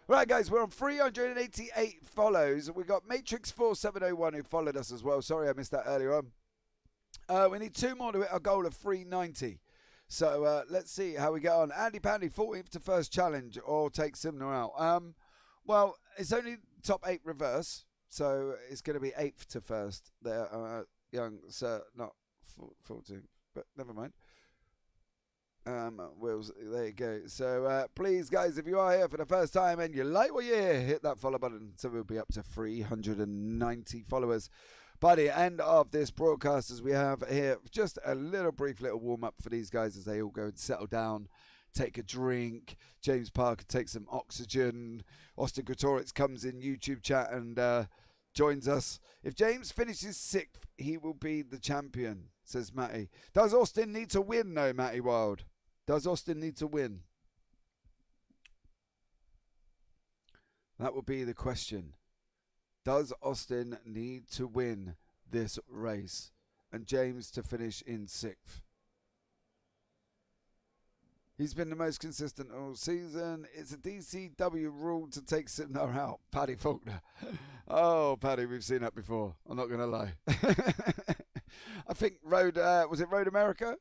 Right, guys, we're on 388 follows. We've got Matrix4701 who followed us as well. Sorry I missed that earlier on. We need 2 more to hit our goal of 390. So let's see how we get on. Andy Pandy, 14th to first challenge or take Simnar out. Well, it's only top 8 reverse. So it's going to be 8th to first there. Young sir, not 14th, but never mind. Wills, there you go. So please, guys, if you are here for the first time and you like what you hear, hit that follow button. So we'll be up to 390 followers by the end of this broadcast, as we have here just a brief little warm up for these guys as they all go and settle down, take a drink. James Parker takes some oxygen. Austin Greatorex comes in YouTube chat and joins us. If James finishes 6th, he will be the champion, says Matty. Does Austin need to win, though, Matty Wild? Does Austin need to win? That would be the question. Does Austin need to win this race? And James to finish in 6th. He's been the most consistent all season. It's a DCW rule to take Simnar out. Paddy Faulkner. Oh, Paddy, we've seen that before. I'm not going to lie. I think was it Road America?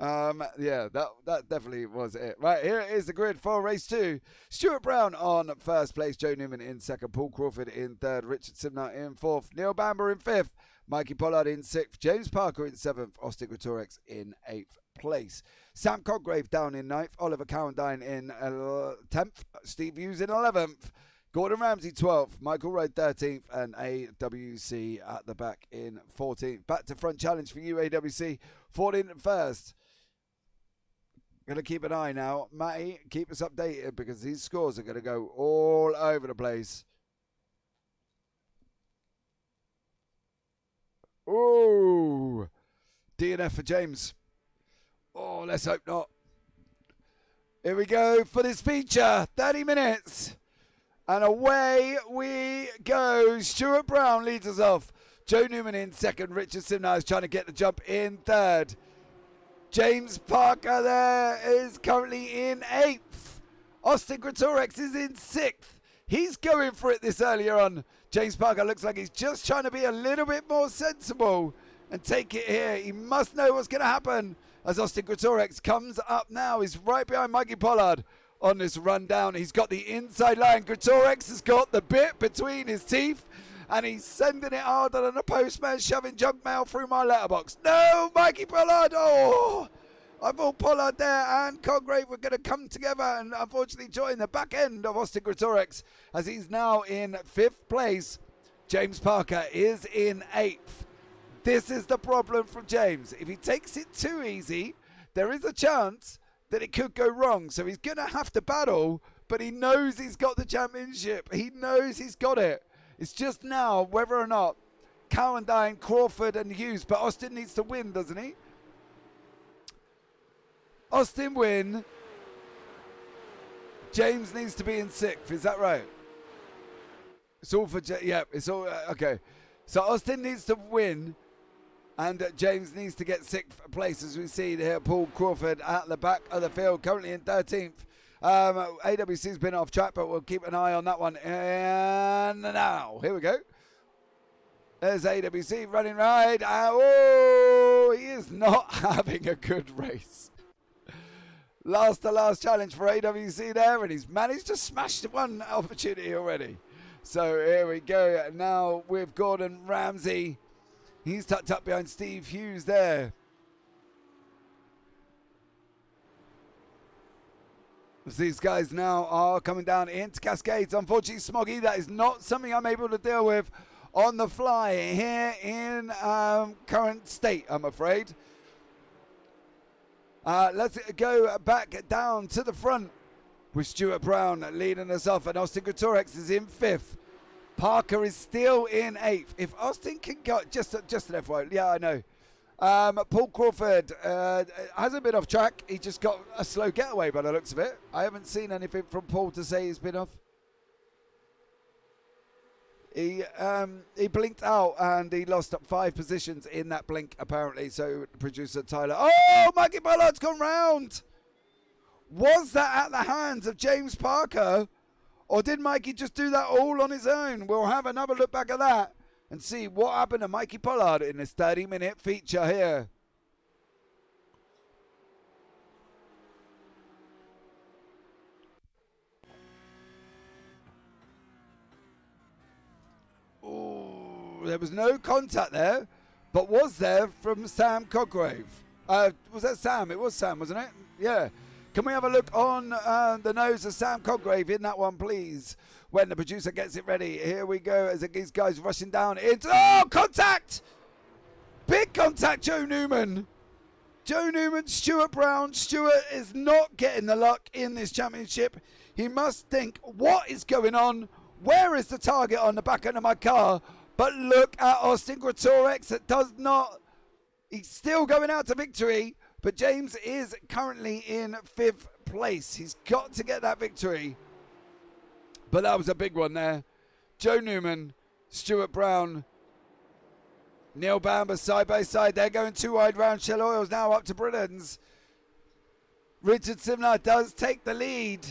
Yeah, that definitely was it. Right, here is the grid for race 2. Stuart Brown on first place. Joe Newman in second. Paul Crawford in third. Richard Simnar in fourth. Neil Bamber in fifth. Mikey Pollard in sixth. James Parker in seventh. Austin Greatorex in 8th place. Sam Congrave down in 9th. Oliver Cowendine in 10th. Steve Hughes in 11th. Gordon Ramsay 12th. Michael Rowe 13th. And AWC at the back in 14th. Back to front challenge for you, AWC. 14th and first. Going to keep an eye now. Matty, keep us updated because these scores are going to go all over the place. Ooh. DNF for James. Oh, let's hope not. Here we go for this feature. 30 minutes. And away we go. Stuart Brown leads us off. Joe Newman in second. Richard Simnar is trying to get the jump in third. James Parker there is currently in 8th. Austin Greatorex is in 6th. He's going for it this earlier on. James Parker looks like he's just trying to be a little bit more sensible and take it here. He must know what's going to happen as Austin Greatorex comes up now. He's right behind Mikey Pollard on this run down. He's got the inside line. Greatorex has got the bit between his teeth. And he's sending it harder than a postman shoving junk mail through my letterbox. No, Mikey Pollard. Oh, I thought Pollard there and Congrave were going to come together and unfortunately join the back end of Austin Greatorex as he's now in 5th place. James Parker is in 8th. This is the problem from James. If he takes it too easy, there is a chance that it could go wrong. So he's going to have to battle, but he knows he's got the championship. He knows he's got it. It's just now whether or not Cowendine, Crawford and Hughes. But Austin needs to win, doesn't he? Austin win. James needs to be in 6th. Is that right? It's all for... yeah, it's all... okay. So Austin needs to win. And James needs to get 6th place, as we see here. Paul Crawford at the back of the field, currently in 13th. AWC's been off track, but we'll keep an eye on that one. And now, here we go. There's AWC running right. Oh, he is not having a good race. Last to last challenge for AWC there, and he's managed to smash one opportunity already. So here we go. Now with Gordon Ramsay. He's tucked up behind Steve Hughes there. As these guys now are coming down into Cascades. Unfortunately, Smoggy, that is not something I'm able to deal with on the fly here in current state, I'm afraid. Let's go back down to the front with Stuart Brown leading us off, and Austin Greatorex is in 5th. Parker is still in 8th. If Austin can go, just an FYI, yeah, I know. Paul Crawford hasn't been off track. He just got a slow getaway by the looks of it. I haven't seen anything from Paul to say he's been off. He blinked out and he lost up 5 positions in that blink, apparently. So producer Tyler, oh, Mikey Bollard's gone round. Was that at the hands of James Parker? Or did Mikey just do that all on his own? We'll have another look back at that and see what happened to Mikey Pollard in this 30-minute feature here. Oh, there was no contact there, but was there from Sam Coggrave? Was that Sam? It was Sam, wasn't it? Yeah. Can we have a look on the nose of Sam Coggrave in that one, please? When the producer gets it ready. Here we go as these guys rushing down. It's, oh, contact! Big contact, Joe Newman. Joe Newman, Stuart Brown. Stuart is not getting the luck in this championship. He must think, what is going on? Where is the target on the back end of my car? But look at Austin Greatorex. It does not... He's still going out to victory. But James is currently in 5th place. He's got to get that victory. But that was a big one there. Joe Newman, Stuart Brown, Neil Bamber side by side. They're going 2 wide round. Shell Oils now up to Britain's. Richard Simnar does take the lead.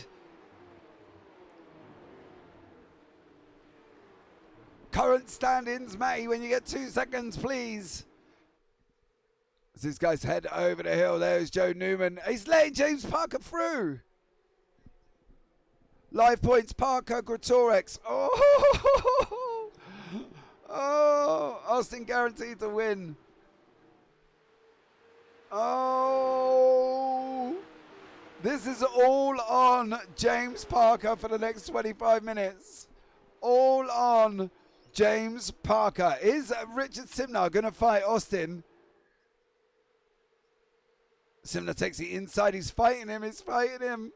Current stand-ins, Matty, when you get 2 seconds, please. As these guys head over the hill, there's Joe Newman. He's letting James Parker through. Live points, Parker, Greatorex. Oh, oh, Austin guaranteed to win. Oh, this is all on James Parker for the next 25 minutes. All on James Parker. Is Richard Simnar going to fight Austin? Simnar takes the inside. He's fighting him. He's fighting him.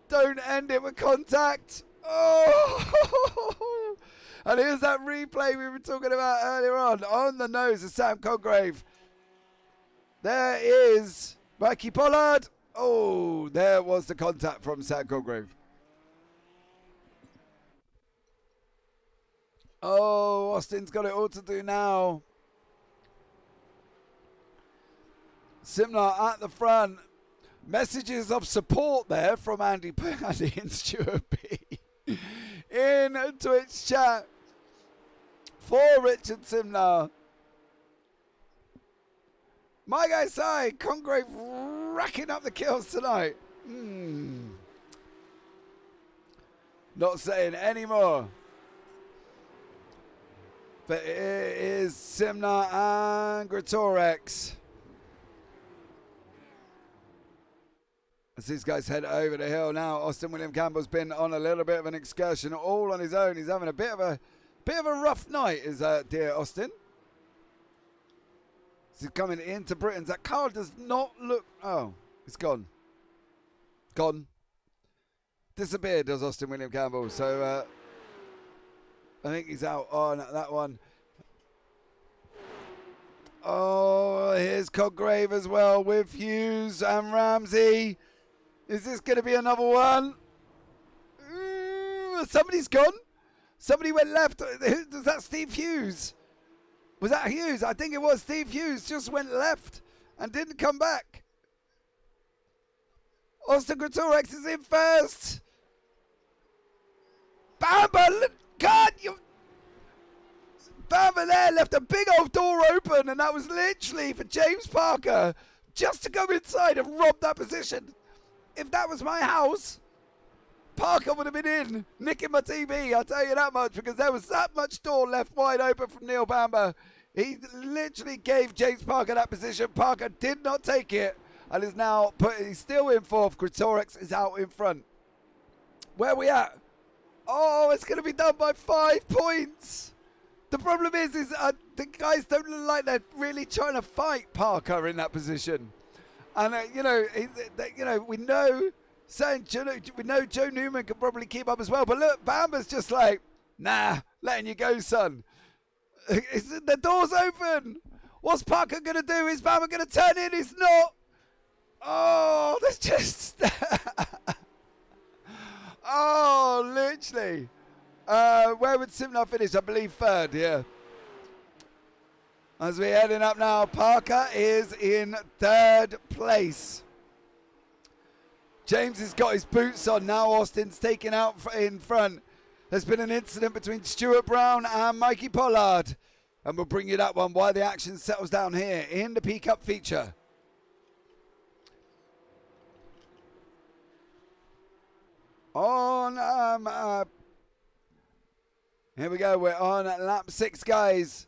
Don't end it with contact. Oh! And here's that replay we were talking about earlier on the nose of Sam Coggrave. There is Mikey Pollard. Oh, there was the contact from Sam Coggrave. Oh, Austin's got it all to do now. Simnar at the front. Messages of support there from Andy and Stuart B. in Twitch chat for Richard Simnar. My guy side, Congrave racking up the kills tonight. Not saying any more. But it is Simnar and Greatorex. As these guys head over the hill now, Austin William Campbell's been on a little bit of an excursion all on his own. He's having a bit of a rough night, is dear Austin. He's coming into Britain's. That car does not look... Oh, it's gone. Gone. Disappeared, does Austin William Campbell. So I think he's out on that one. Oh, here's Coggrave as well with Hughes and Ramsey. Is this going to be another one? Somebody's gone. Somebody went left. Was that Steve Hughes? Was that Hughes? I think it was Steve Hughes. Just went left and didn't come back. Austin Greatorex is in first. Bamber, God, you... Bamber there left a big old door open, and that was literally for James Parker just to go inside and rob that position. If that was my house, Parker would have been in, nicking my TV, I'll tell you that much, because there was that much door left wide open from Neil Bamber. He literally gave James Parker that position. Parker did not take it and is now he's still in fourth. Greatorex is out in front. Where are we at? Oh, it's going to be done by 5 points. The problem is the guys don't look like they're really trying to fight Parker in that position. And, we know Joe Newman can probably keep up as well. But look, Bamber's just like, nah, letting you go, son. The door's open. What's Parker going to do? Is Bamber going to turn in? He's not. Oh, that's just... oh, literally. Where would Simnar finish? I believe third, yeah. As we're heading up now, Parker is in third place. James has got his boots on now. Austin's taken out in front. There's been an incident between Stuart Brown and Mikey Pollard. And we'll bring you that one while the action settles down here in the P-Cup feature. On, here we go. We're on lap 6, guys.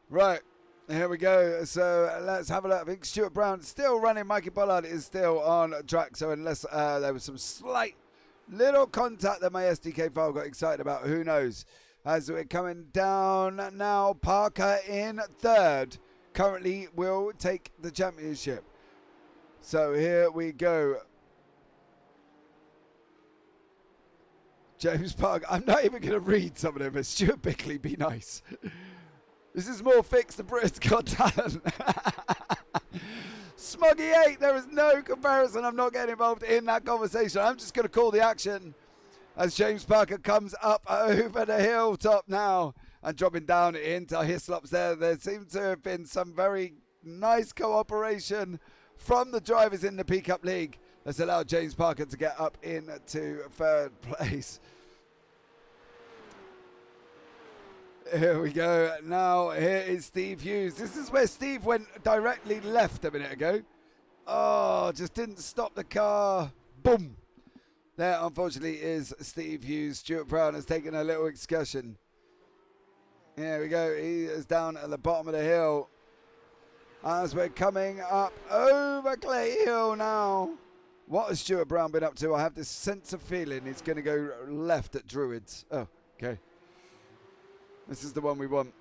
Right, here we go. So let's have a look. I think Stuart Brown still running. Mikey Pollard is still on track. So unless there was some slight little contact that my SDK file got excited about, who knows? As we're coming down now, Parker in third. Currently will take the championship. So here we go. James Parker. I'm not even going to read some of them. Stuart Bickley, be nice. This is more fixed than Britain's Got Talent. Smuggy 8, there is no comparison. I'm not getting involved in that conversation. I'm just going to call the action as James Parker comes up over the hilltop now and dropping down into Hislops there. There seems to have been some very nice cooperation from the drivers in the P-Cup League that's allowed James Parker to get up into third place. Here we go. Now, here is Steve Hughes. This is where Steve went directly left a minute ago. Oh, just didn't stop the car. Boom. There, unfortunately, is Steve Hughes. Stuart Brown has taken a little excursion. Here we go. He is down at the bottom of the hill as we're coming up over Clay Hill now. What has Stuart Brown been up to? I have this sense of feeling he's going to go left at Druids. Oh, okay. This is the one we want.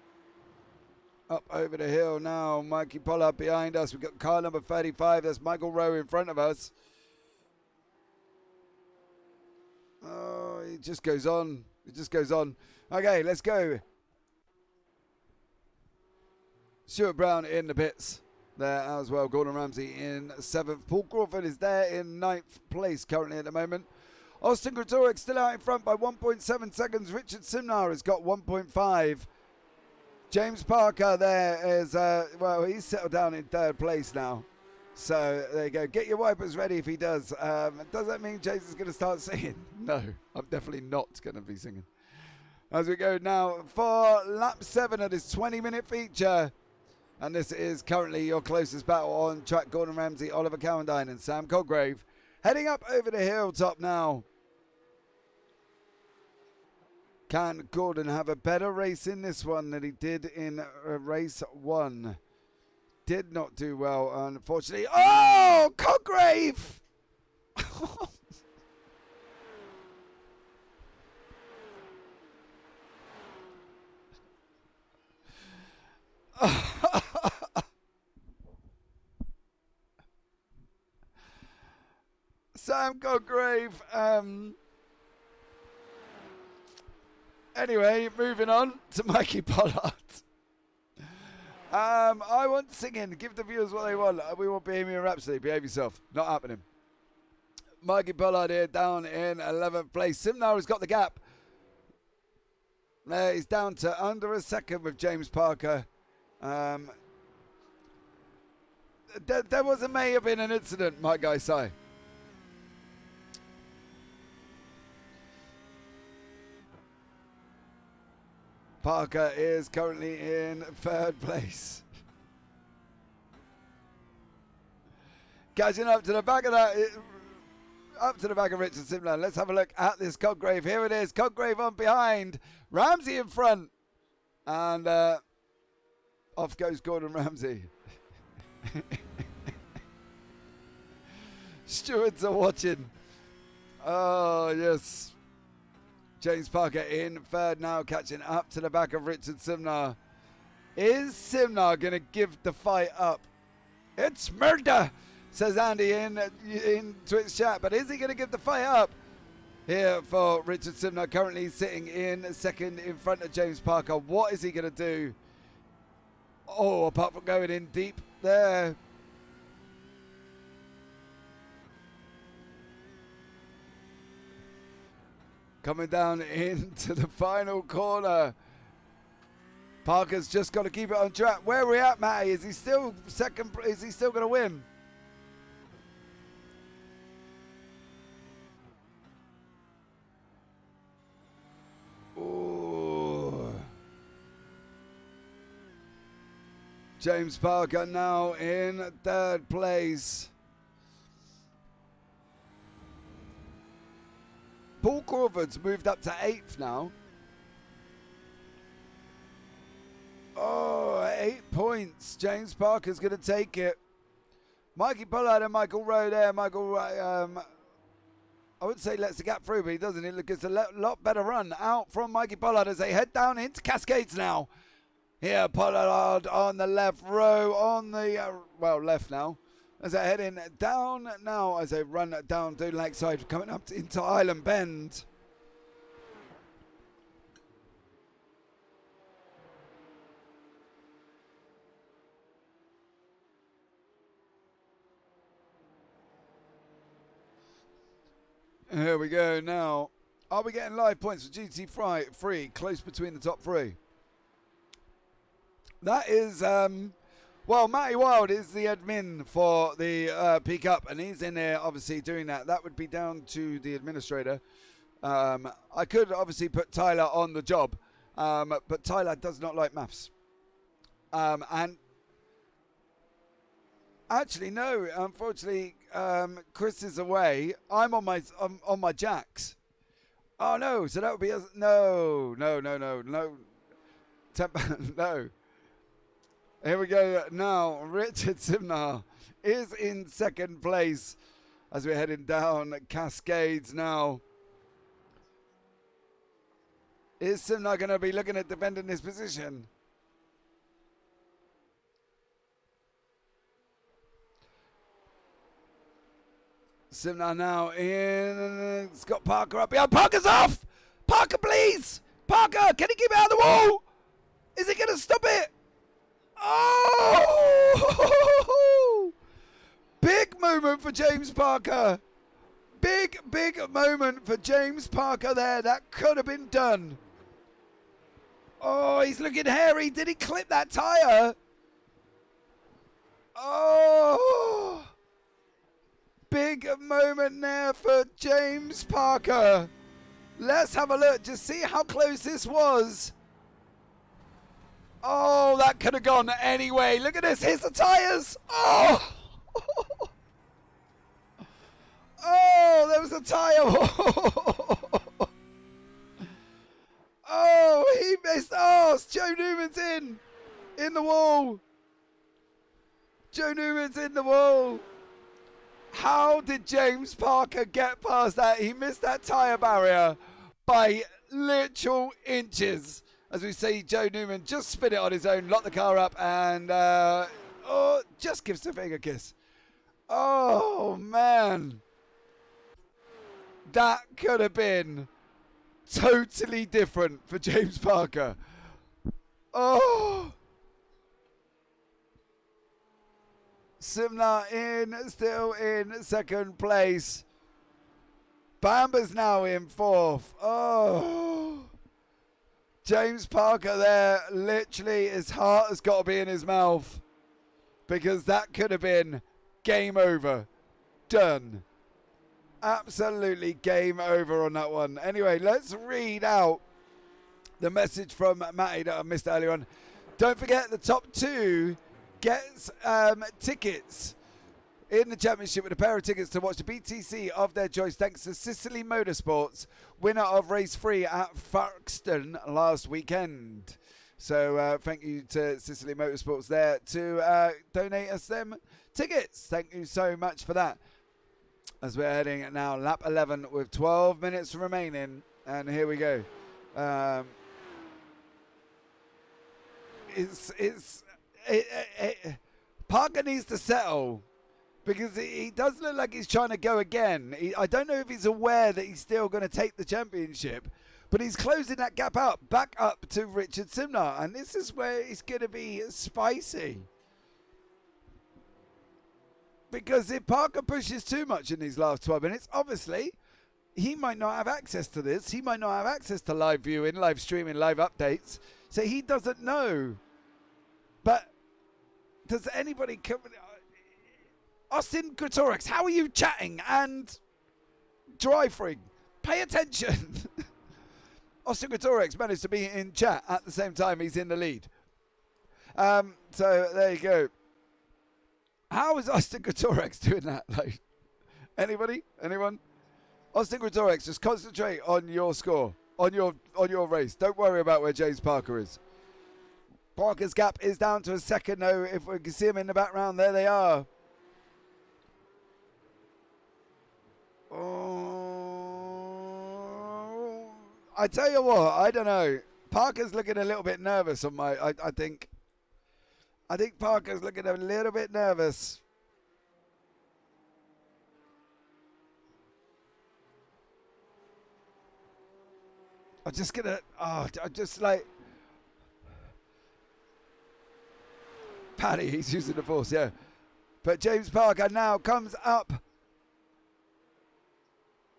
Up over the hill now. Mikey Pollard behind us. We've got car number 35. There's Michael Rowe in front of us. Oh, it just goes on. It just goes on. Okay, let's go. Stuart Brown in the pits there as well. Gordon Ramsay in 7th. Paul Crawford is there in 9th place currently at the moment. Austin Greatorex still out in front by 1.7 seconds. Richard Simnar has got 1.5. James Parker there is, well, he's settled down in 3rd place now. So there you go. Get your wipers ready if he does. Does that mean James is going to start singing? No, I'm definitely not going to be singing. As we go now for lap 7 of this 20-minute feature. And this is currently your closest battle on track. Gordon Ramsay, Oliver Cowendine and Sam Coggrave. Heading up over the hilltop now. Can Gordon have a better race in this one than he did in race 1? Did not do well, unfortunately. Oh, Coggrave! Sam Coggrave, Anyway, moving on to Mikey Pollard. I want singing. Give the viewers what they want. We want Bohemian Rhapsody. Behave yourself. Not happening. Mikey Pollard here down in 11th place. Simnar has got the gap. There, he's down to under a second with James Parker. There may have been an incident, my guy say. Parker is currently in 3rd place. Catching up to the back of that, up to the back of Richard Simland. Let's have a look at this Codgrave. Here it is. Codgrave on behind. Ramsey in front. And off goes Gordon Ramsay. Stewards are watching. Oh, yes. James Parker in 3rd now, catching up to the back of Richard Simnar. Is Simnar going to give the fight up? It's murder, says Andy in Twitch chat. But is he going to give the fight up? Here for Richard Simnar, currently sitting in 2nd in front of James Parker. What is he going to do? Oh, apart from going in deep there. Coming down into the final corner. Parker's just got to keep it on track. Where are we at, Matty? Is he still second? Is he still going to win? Ooh. James Parker now in 3rd place. Paul Crawford's moved up to 8th now. Oh, 8 points. James Parker's going to take it. Mikey Pollard and Michael Rowe there. Michael, I would say lets the gap through, but he doesn't. It looks a lot better run out from Mikey Pollard as they head down into Cascades now. Here, Pollard on the left, Rowe on the, left now. As they're heading down now, as they run down to Lakeside, coming up into Island Bend. Here we go now. Are we getting live points for GT free? Close between the top 3. That is... Well, Matty Wild is the admin for the Peak Up, and he's in there obviously doing that. That would be down to the administrator. I could obviously put Tyler on the job, but Tyler does not like maths. And actually, no, unfortunately, Chris is away. I'm on my jacks. Oh no, so that would be no. No. Here we go now. Richard Simnar is in 2nd place as we're heading down Cascades now. Is Simnar going to be looking at defending this position? Simnar now in. Scott Parker up behind. Parker's off! Parker, please! Parker, can he keep it out of the wall? Is he going to stop it? Oh! Big moment for James Parker. Big moment for James Parker there. That could have been done. Oh, he's looking hairy. Did he clip that tyre? Oh! Big moment there for James Parker. Let's have a look. Just see how close this was. Oh, that could have gone anyway. Look at this. Here's the tyres. Oh! Oh, there was a tyre. Oh, he missed. Oh, Joe Newman's in the wall. Joe Newman's in the wall. How did James Parker get past that? He missed that tyre barrier by literal inches. As we see Joe Newman just spin it on his own, lock the car up, and just gives the finger kiss. Oh, man. That could have been totally different for James Parker. Oh! Simnar still in second place. Bamba's now in fourth. Oh! James Parker there, literally his heart has got to be in his mouth. Because that could have been game over. Done. Absolutely game over on that one. Anyway, let's read out the message from Matty that I missed earlier on. Don't forget, the top two gets tickets in the championship with a pair of tickets to watch the BTC of their choice, thanks to Sicily Motorsports, winner of race 3 at Folkestone last weekend. So thank you to Sicily Motorsports there to donate us them tickets. Thank you so much for that. As we're heading now lap 11 with 12 minutes remaining, and here we go. Parker needs to settle, because he does look like he's trying to go again. I don't know if he's aware that he's still going to take the championship, but he's closing that gap out back up to Richard Simnar, and this is where it's going to be spicy. Because if Parker pushes too much in these last 12 minutes, obviously, he might not have access to this. He might not have access to live viewing, live streaming, live updates. So he doesn't know. But does anybody come? Austin Gretorix, how are you chatting and driving? Pay attention. Austin Gretorix managed to be in chat at the same time he's in the lead. So there you go. How is Austin Gretorix doing that? Like, anybody? Anyone? Austin Gretorix, just concentrate on your score, on your race. Don't worry about where James Parker is. Parker's gap is down to a second though. If we can see him in the background, there they are. Oh, I tell you what, I don't know. Parker's looking a little bit nervous on my. I think Parker's looking a little bit nervous. I'm just gonna. I'm just like. Paddy, he's using the force, yeah. But James Parker now comes up.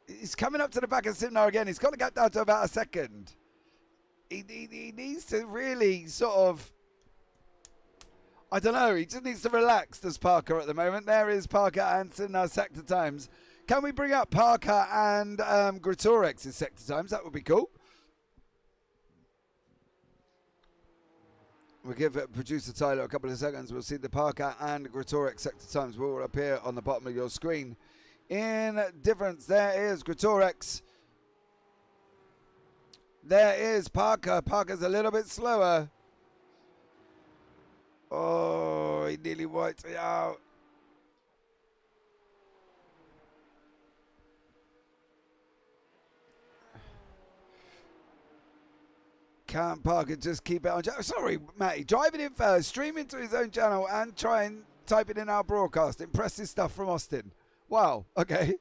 He's coming up to the back of Simnar again. He's got to get down to about a second. He needs to really sort of. I don't know. He just needs to relax, does Parker at the moment. There is Parker and Simnar sector times. Can we bring up Parker and Gretorix's sector times? That would be cool. We'll give producer Tyler a couple of seconds. We'll see the Parker and Gretorix sector times will appear on the bottom of your screen. In difference, there is Gretorix. There is Parker. Parker's a little bit slower. Oh, he nearly wiped it out. Can Parker just keep it on? Sorry, Matty. Driving in first, streaming to his own channel and try and type it in our broadcast. Impressive stuff from Austin. Wow, okay.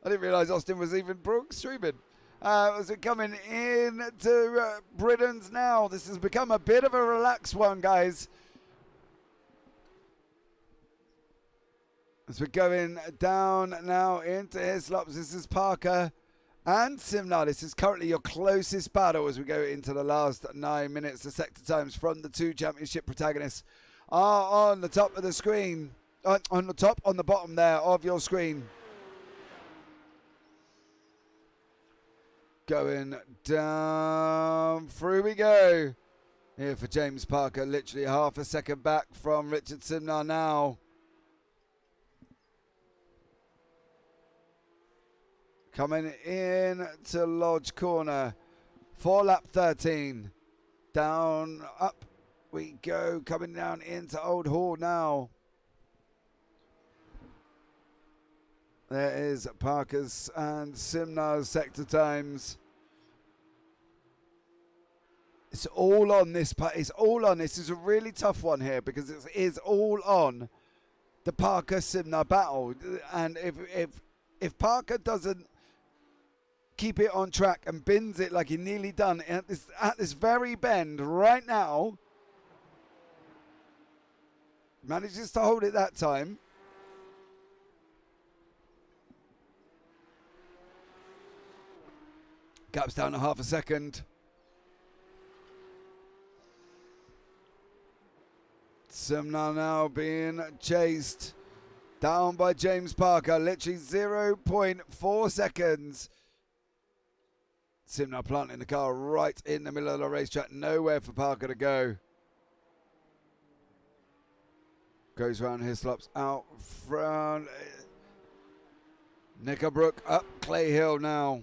I didn't realise Austin was even streaming. As we're coming in to Britain's now. This has become a bit of a relaxed one, guys. As we're going down now into Hislops, this is Parker and Simnar. This is currently your closest battle as we go into the last 9 minutes. The sector times from the two championship protagonists are on the top of the screen. On the bottom there of your screen. Going down, through we go. Here for James Parker, literally half a second back from Richard Simnar now. Coming in to Lodge Corner for lap 13. Down, up we go. Coming down into Old Hall now. There is Parker's and Simnar's sector times. It's all on this part. It's all on. This is a really tough one here because it is all on the Parker-Simnar battle. And if Parker doesn't keep it on track and bins it like he nearly done at this very bend right now. Manages to hold it that time. Gap's down to half a second. Simnar now being chased down by James Parker. Literally 0.4 seconds. Simnar planting the car right in the middle of the racetrack. Nowhere for Parker to go. Goes round Hislops out front. Knickerbrook up Clay Hill now.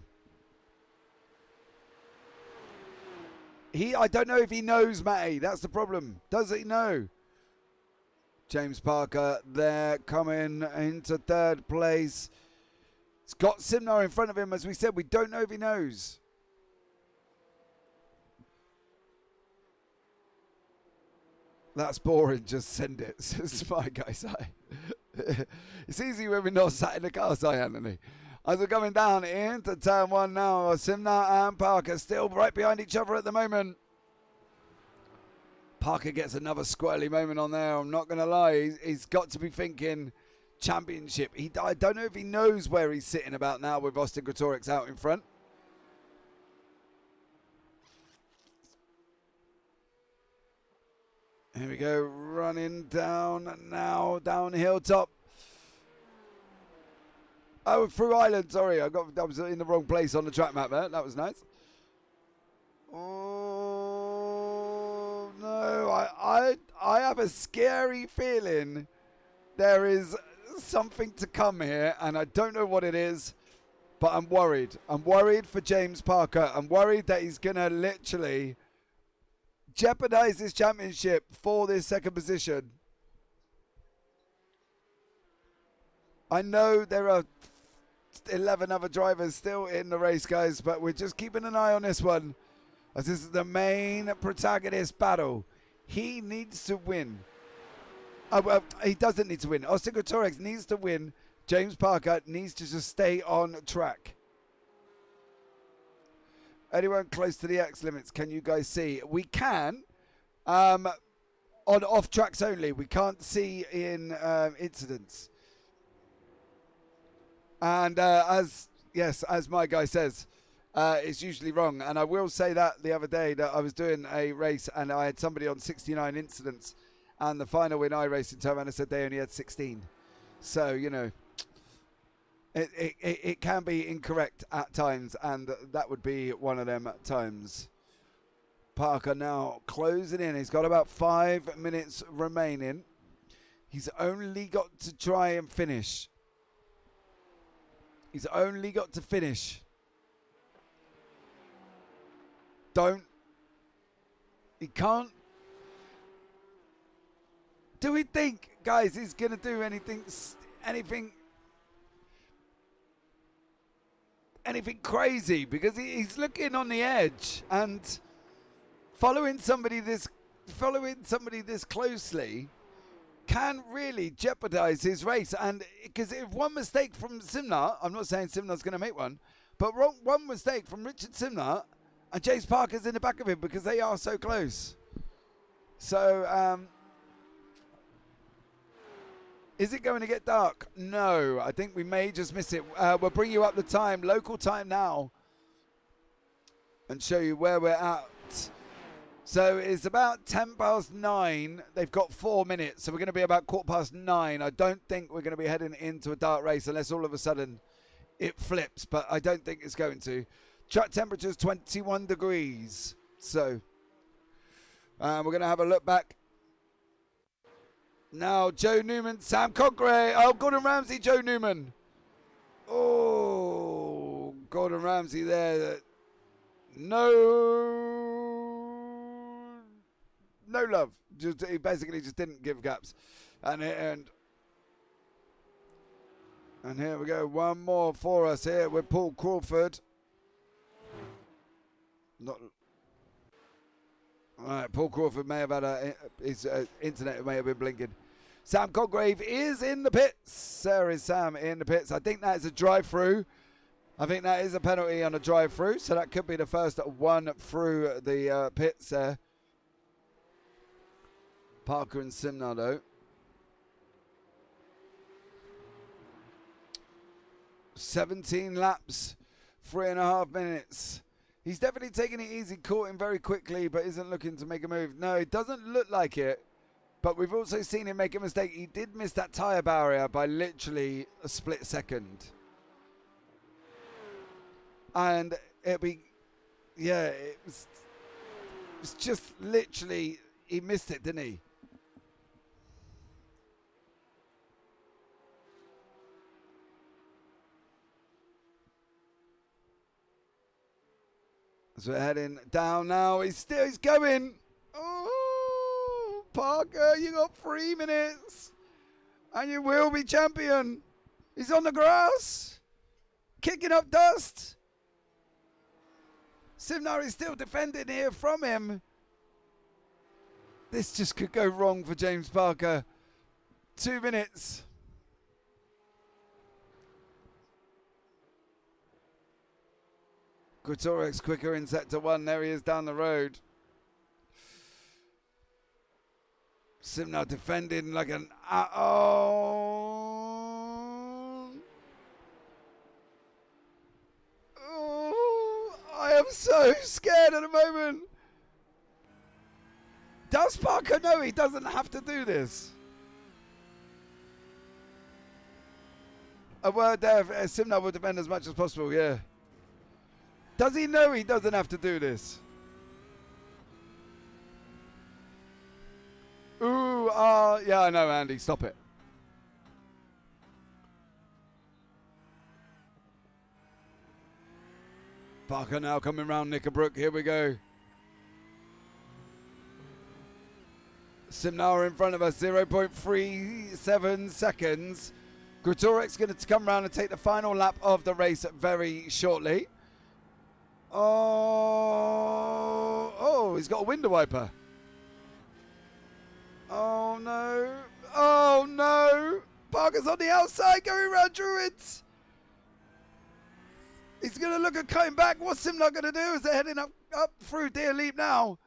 I don't know if he knows, Matty. That's the problem. Does he know? James Parker there coming into third place. He's got Simnar in front of him. As we said, we don't know if he knows. That's boring. Just send it. It's my guy, Si. It's easy when we're not sat in the car, Si, Anthony. As we're coming down into turn one now, Simnar and Parker still right behind each other at the moment. Parker gets another squirrely moment on there. I'm not going to lie. He's got to be thinking championship. I don't know if he knows where he's sitting about now with Austin Gretorix out in front. Here we go. Running down now. Down hilltop. Oh, through Island. Sorry, I was in the wrong place on the track map there. That was nice. Oh, no. I have a scary feeling there is something to come here, and I don't know what it is, but I'm worried. I'm worried for James Parker. I'm worried that he's going to literally jeopardize his championship for this second position. I know there are 11 other drivers still in the race, guys, but we're just keeping an eye on this one, as this is the main protagonist battle. He needs to win. Oh, well, he doesn't need to win. Austin Gretorix needs to win. James Parker needs to just stay on track. Anyone close to the X limits, can you guys see? We can, on off tracks only. We can't see in incidents. And as my guy says, it's usually wrong. And I will say that the other day that I was doing a race and I had somebody on 69 incidents, and the final in iRacing Termana said they only had 16. So, you know, it can be incorrect at times, and that would be one of them times. Parker now closing in. He's got about 5 minutes remaining. He's only got to try and finish. He's only got to finish. He can't. Do we think, guys, he's going to do anything crazy? Because he's looking on the edge, and following somebody this closely can really jeopardize his race. And because if one mistake from Simnar, I'm not saying Simnar's going to make one, but one mistake from Richard Simnar and James Parker's in the back of him, because they are so close. So, is it going to get dark? No, I think we may just miss it. We'll bring you up the time, local time now, and show you where we're at. So it's about 9:10. They've got 4 minutes, so we're going to be about 9:15. I don't think we're going to be heading into a dark race unless all of a sudden it flips, but I don't think it's going to. Track temperature's 21 degrees. So we're going to have a look back. Now, Joe Newman, Sam Cogray. Oh, Gordon Ramsay, Joe Newman. Oh, Gordon Ramsay there. No love. He basically just didn't give gaps. And here we go. One more for us here with Paul Crawford. All right, Paul Crawford may have had his internet may have been blinking. Sam Coggrave is in the pits. There is Sam in the pits. I think that is a drive-through. I think that is a penalty on a drive through, so that could be the first one through the pits there. Parker and Simnar though. 17 laps, 3.5 minutes. He's definitely taking it easy, caught him very quickly, but isn't looking to make a move. No, it doesn't look like it. But we've also seen him make a mistake. He did miss that tyre barrier by literally a split second. And it was just literally, he missed it, didn't he? So we're heading down now. He's going. Oh, Parker, you got 3 minutes. And you will be champion. He's on the grass. Kicking up dust. Simnar is still defending here from him. This just could go wrong for James Parker. 2 minutes. Greatorex quicker in sector 1. There he is down the road. Simnar defending like an... I am so scared at the moment. Does Parker know he doesn't have to do this? A word there. Simnar will defend as much as possible, yeah. Does he know he doesn't have to do this? Ooh, yeah, I know, Andy. Stop it. Parker now coming round Knickerbrook. Here we go. Simnar in front of us, 0.37 seconds. Greatorex going to come round and take the final lap of the race very shortly. Oh, he's got a window wiper. Oh, no. Oh, no. Parker's on the outside going around Druids. He's going to look at cutting back. What's Simnar going to do as they're heading up through Deer Leap now?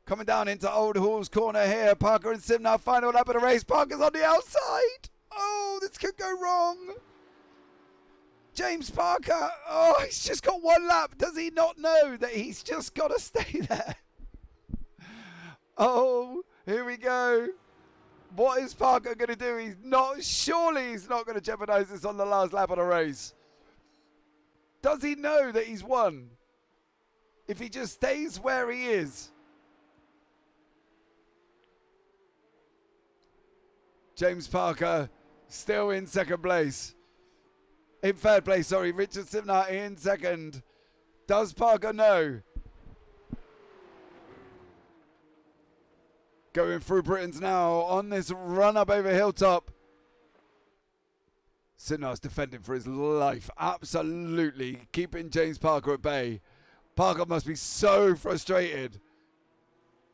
Coming down into Old Hall's corner here. Parker and Simnar, final lap of the race. Parker's on the outside. Oh, this could go wrong. James Parker. Oh, he's just got 1 lap. Does he not know that he's just got to stay there? Oh, here we go. What is Parker going to do? Surely he's not going to jeopardize this on the last lap of the race. Does he know that he's won? If he just stays where he is. James Parker still in second place. In third place, sorry. Richard Simnar in second. Does Parker know? Going through Britons now on this run up over Hilltop. Simnar's defending for his life. Absolutely keeping James Parker at bay. Parker must be so frustrated.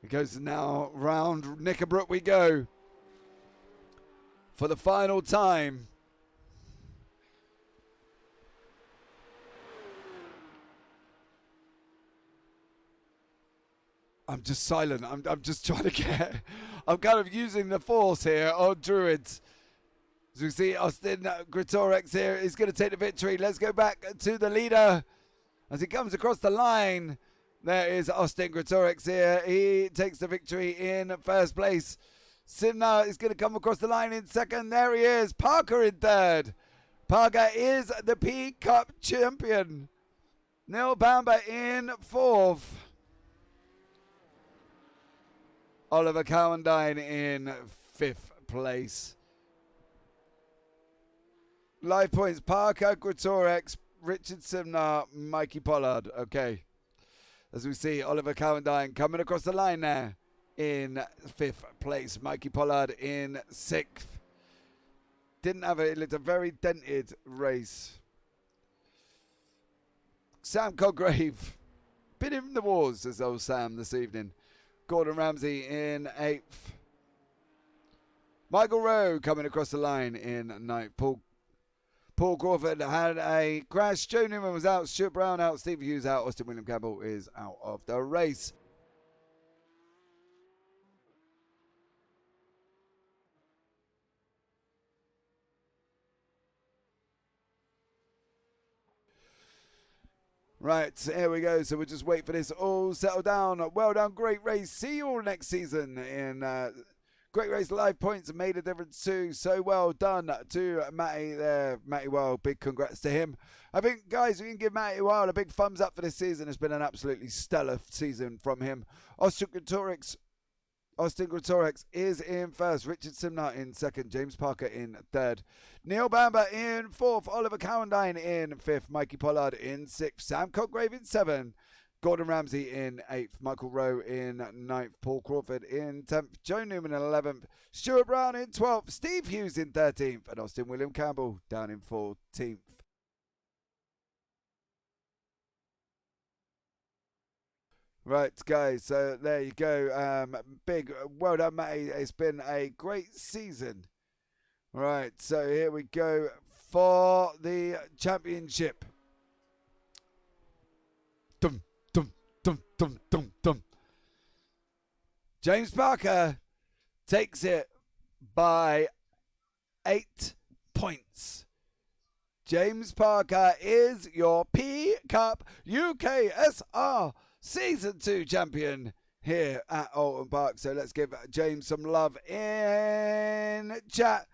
He goes now round Knickerbrook we go. For the final time. I'm just silent. I'm just trying to get... I'm kind of using the force here on Druids. As we see Austin Greatorex here is going to take the victory. Let's go back to the leader. As he comes across the line. There is Austin Greatorex here. He takes the victory in first place. Simnar is going to come across the line in second. There he is. Parker in third. Parker is the P Cup champion. Neil Bamber in fourth. Oliver Cowendine in fifth place. Live points. Parker, Greatorex, Richard Simnar, Mikey Pollard. Okay. As we see Oliver Cowendine coming across the line there. In fifth place, Mikey Pollard in sixth. Didn't have it looked a very dented race. Sam Colgrave, been in the wars, says old Sam this evening. Gordon Ramsay in eighth. Michael Rowe coming across the line in ninth. Paul Crawford had a crash. Joe Newman was out. Stuart Brown out. Steve Hughes out. Austin William Campbell is out of the race. Right, here we go. So we'll just wait for this all settle down. Well done, great race. See you all next season in Great Race Live Points made a difference too. So well done to Matty there. Matty Wild, big congrats to him. I think, guys, we can give Matty Wild a big thumbs up for this season. It's been an absolutely stellar season from him. Austin Gretorix is in first. Richard Simnart in second. James Parker in third. Neil Bamber in fourth. Oliver Cowendine in fifth. Mikey Pollard in sixth. Sam Cotgrave in seventh. Gordon Ramsay in 8th, Michael Rowe in 9th, Paul Crawford in 10th, Joe Newman in 11th, Stuart Brown in 12th, Steve Hughes in 13th, and Austin William Campbell down in 14th. Right, guys, so there you go. Big well done, Matty. It's been a great season. Right, so here we go for the championship. Dum. Dum, dum, dum, dum. James Parker takes it by 8 points. James Parker is your P Cup UKSR Season 2 champion here at Oulton Park. So let's give James some love in chat.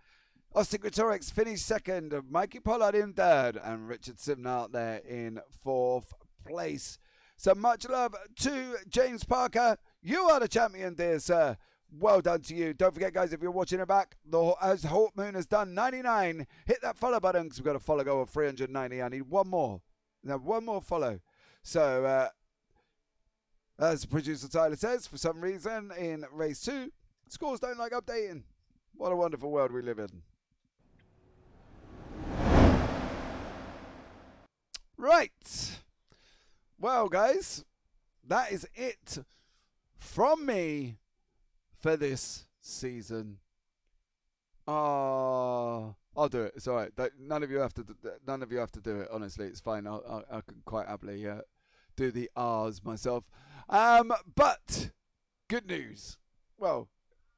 Austin Gretorix finished second, Mikey Pollard in third, and Richard Simnart there in fourth place. So much love to James Parker. You are the champion, dear sir. Well done to you. Don't forget, guys, if you're watching it back, as Hawk Moon has done 99, hit that follow button because we've got a follow goal of 390. I need one more. Now, one more follow. So, as producer Tyler says, for some reason, in race 2, scores don't like updating. What a wonderful world we live in. Right. Well, guys, that is it from me for this season. I'll do it. It's all right. None of you have to do it. Honestly, it's fine. I can quite happily do the R's myself. But good news. Well,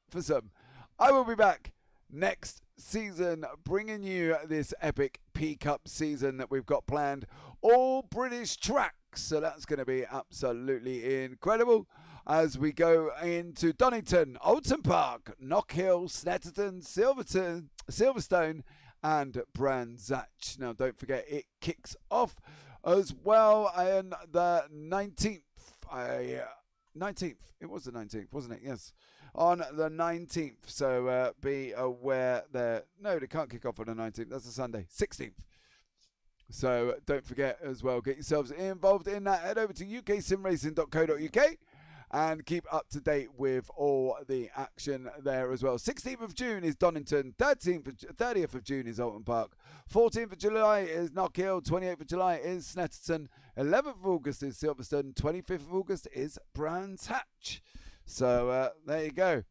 for some, I will be back next season, bringing you this epic P Cup season that we've got planned. All British tracks. So that's going to be absolutely incredible as we go into Donington, Oulton Park, Knockhill, Snetterton, Silverstone, and Brands Hatch. Now, don't forget, it kicks off as well on the 19th. 19th. It was the 19th, wasn't it? Yes. On the 19th. So be aware there. No, they can't kick off on the 19th. That's a Sunday. 16th. So don't forget as well, get yourselves involved in that. Head over to uksimracing.co.uk and keep up to date with all the action there as well. 16th of June is Donington, 30th of June is Oulton Park, 14th of July is Knockhill, 28th of July is Snetterton, 11th of August is Silverstone, 25th of August is Brands Hatch. So there you go.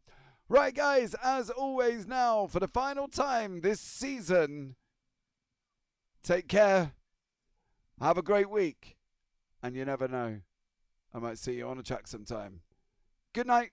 Right, guys, as always now, for the final time this season, take care, have a great week, and you never know, I might see you on a track sometime. Good night.